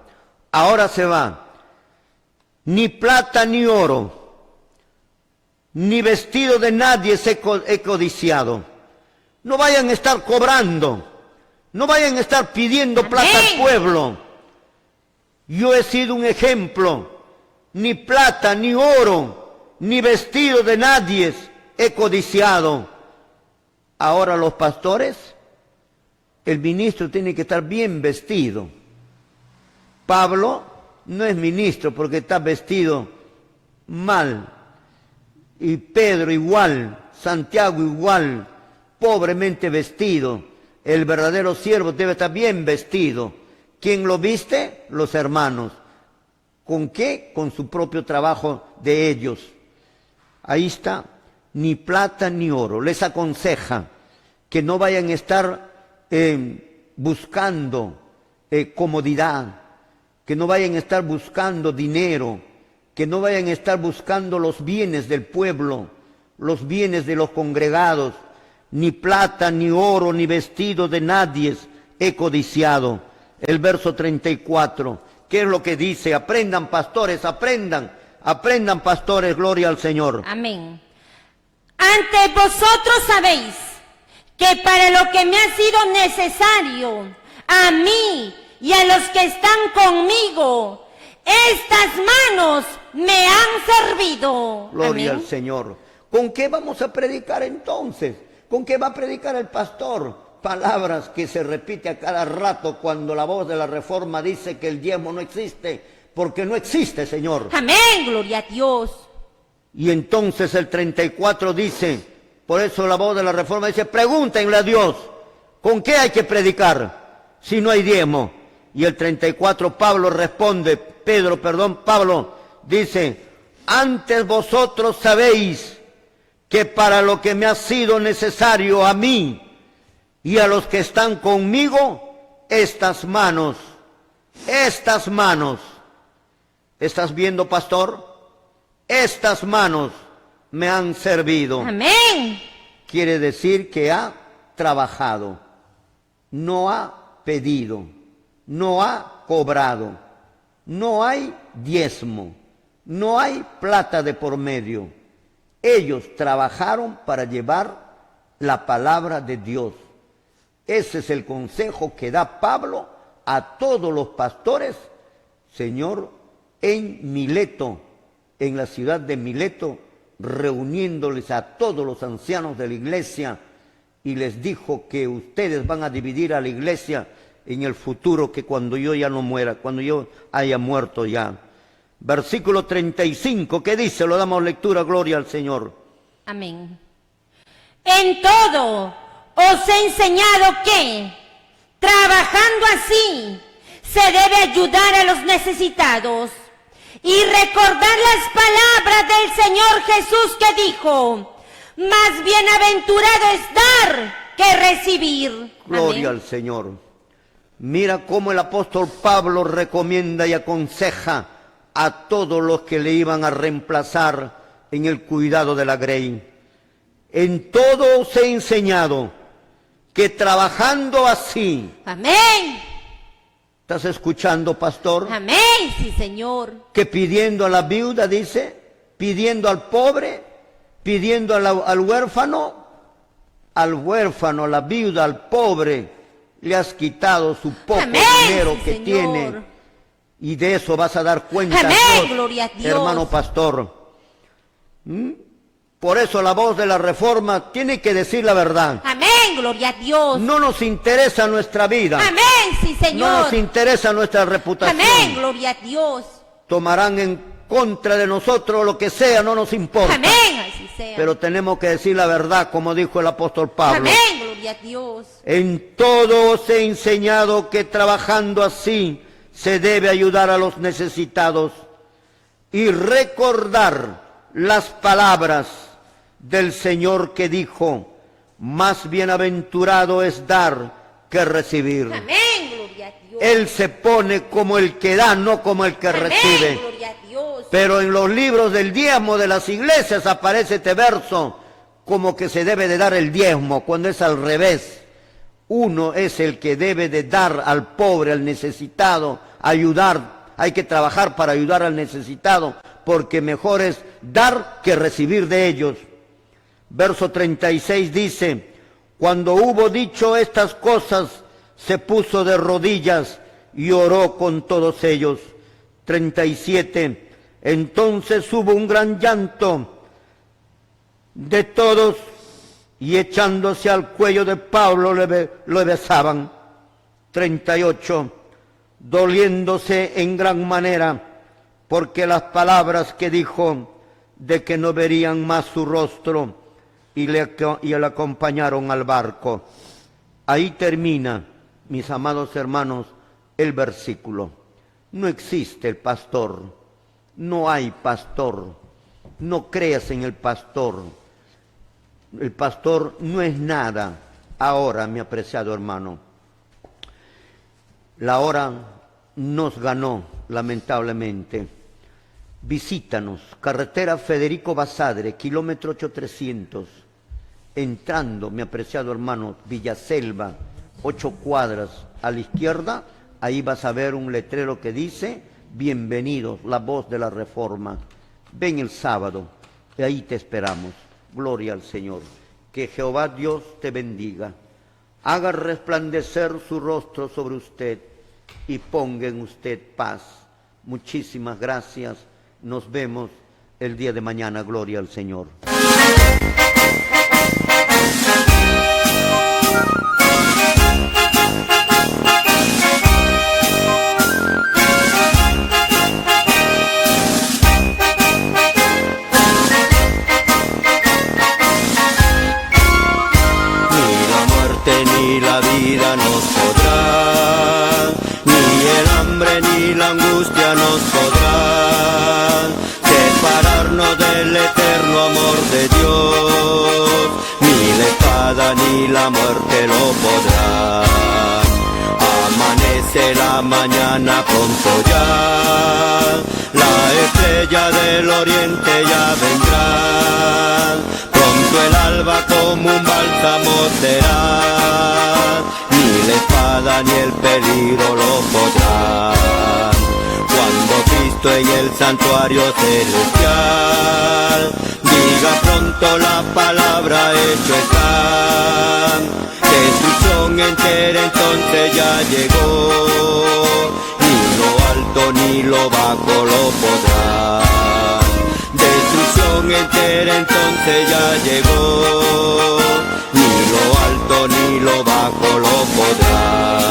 Ahora se va. Ni plata ni oro, ni vestido de nadie he codiciado. No vayan a estar cobrando, no vayan a estar pidiendo Amén. plata al pueblo. Yo he sido un ejemplo. Ni plata, ni oro, ni vestido de nadie he codiciado. Ahora los pastores, el ministro tiene que estar bien vestido. Pablo no es ministro porque está vestido mal. Y Pedro igual, Santiago igual, pobremente vestido. El verdadero siervo debe estar bien vestido. ¿Quién lo viste? Los hermanos. ¿Con qué? Con su propio trabajo de ellos. Ahí está. Ni plata ni oro. Les aconseja que no vayan a estar buscando comodidad, que no vayan a estar buscando dinero, que no vayan a estar buscando los bienes del pueblo, los bienes de los congregados, ni plata, ni oro, ni vestido de nadie he codiciado. El verso 34, ¿qué es lo que dice? Aprendan, pastores, aprendan pastores, gloria al Señor. Amén. Antes vosotros sabéis que para lo que me ha sido necesario, a mí y a los que están conmigo, estas manos me han servido. Gloria Amén. al Señor. ¿Con qué vamos a predicar entonces? ¿Con qué va a predicar el pastor? Palabras que se repite a cada rato cuando la voz de la Reforma dice que el diezmo no existe, porque no existe, Señor. Amén, gloria a Dios. Y entonces el 34 dice, por eso la voz de la Reforma dice, pregúntenle a Dios, ¿con qué hay que predicar si no hay diezmo? Y el 34 Pablo dice, antes vosotros sabéis que para lo que me ha sido necesario a mí y a los que están conmigo, estas manos, ¿estás viendo, pastor? Estas manos me han servido. Amén. Quiere decir que ha trabajado, no ha pedido, no ha cobrado, no hay diezmo, no hay plata de por medio. Ellos trabajaron para llevar la palabra de Dios. Ese es el consejo que da Pablo a todos los pastores, Señor, en Mileto, en la ciudad de Mileto, reuniéndoles a todos los ancianos de la iglesia, y les dijo que ustedes van a dividir a la iglesia en el futuro, que cuando yo ya no muera, cuando yo haya muerto ya. Versículo 35, ¿qué dice? Lo damos lectura, gloria al Señor. Amén. En todo os he enseñado que, trabajando así, se debe ayudar a los necesitados y recordar las palabras del Señor Jesús que dijo, más bienaventurado es dar que recibir. Gloria Amén. al Señor. Mira cómo el apóstol Pablo recomienda y aconseja a todos los que le iban a reemplazar en el cuidado de la grey. En todo os he enseñado que trabajando así. Amén. ¿Estás escuchando, pastor? Amén, sí, Señor. Que pidiendo a la viuda, dice, pidiendo al pobre, pidiendo al huérfano, a la viuda, al pobre, le has quitado su poco Amén, dinero sí, que Señor. tiene. Y de eso vas a dar cuenta, Amén, Dios, gloria a Dios. hermano pastor. Por eso la voz de la Reforma tiene que decir la verdad. Amén, gloria a Dios. No nos interesa nuestra vida. Amén, sí, Señor. No nos interesa nuestra reputación. Amén, gloria a Dios. Tomarán en contra de nosotros lo que sea, no nos importa. Amén, así sea. Pero tenemos que decir la verdad, como dijo el apóstol Pablo. Amén, gloria a Dios. En todo os he enseñado que trabajando así se debe ayudar a los necesitados y recordar las palabras del Señor que dijo, más bienaventurado es dar que recibir. Amén, gloria a Dios. Él se pone como el que da, no como el que Amén, recibe. gloria a Dios. Pero en los libros del diezmo de las iglesias aparece este verso como que se debe de dar el diezmo, cuando es al revés. Uno es el que debe de dar al pobre, al necesitado, ayudar. Hay que trabajar para ayudar al necesitado, porque mejor es dar que recibir de ellos. Verso 36 dice, cuando hubo dicho estas cosas, se puso de rodillas y oró con todos ellos. 37, entonces hubo un gran llanto de todos, y echándose al cuello de Pablo lo besaban. 38, doliéndose en gran manera, porque las palabras que dijo de que no verían más su rostro, y le acompañaron al barco. Ahí termina, mis amados hermanos, el versículo. No existe el pastor, no hay pastor, no creas en el pastor. El pastor no es nada ahora, mi apreciado hermano. La hora nos ganó, lamentablemente. Visítanos, carretera Federico Basadre, kilómetro 8300, entrando, mi apreciado hermano, Villaselva, 8 cuadras a la izquierda, ahí vas a ver un letrero que dice, bienvenidos, la voz de la Reforma. Ven el sábado, y ahí te esperamos. Gloria al Señor. Que Jehová Dios te bendiga, haga resplandecer su rostro sobre usted y ponga en usted paz. Muchísimas gracias. Nos vemos el día de mañana. Gloria al Señor. Ni la vida nos podrá, ni el hambre ni la angustia nos podrán separarnos del eterno amor de Dios, ni la espada ni la muerte lo podrán. Amanece la mañana pronto ya, la estrella del oriente ya vendrá, pronto el alba como un bálsamo será, ni la espada ni el peligro lo podrán. Cuando Cristo en el santuario celestial diga pronto la palabra, hecho está, destrucción entera entonces ya llegó, ni lo alto ni lo bajo lo podrán. Destrucción entera entonces ya llegó, ni lo alto ni lo bajo lo podrá.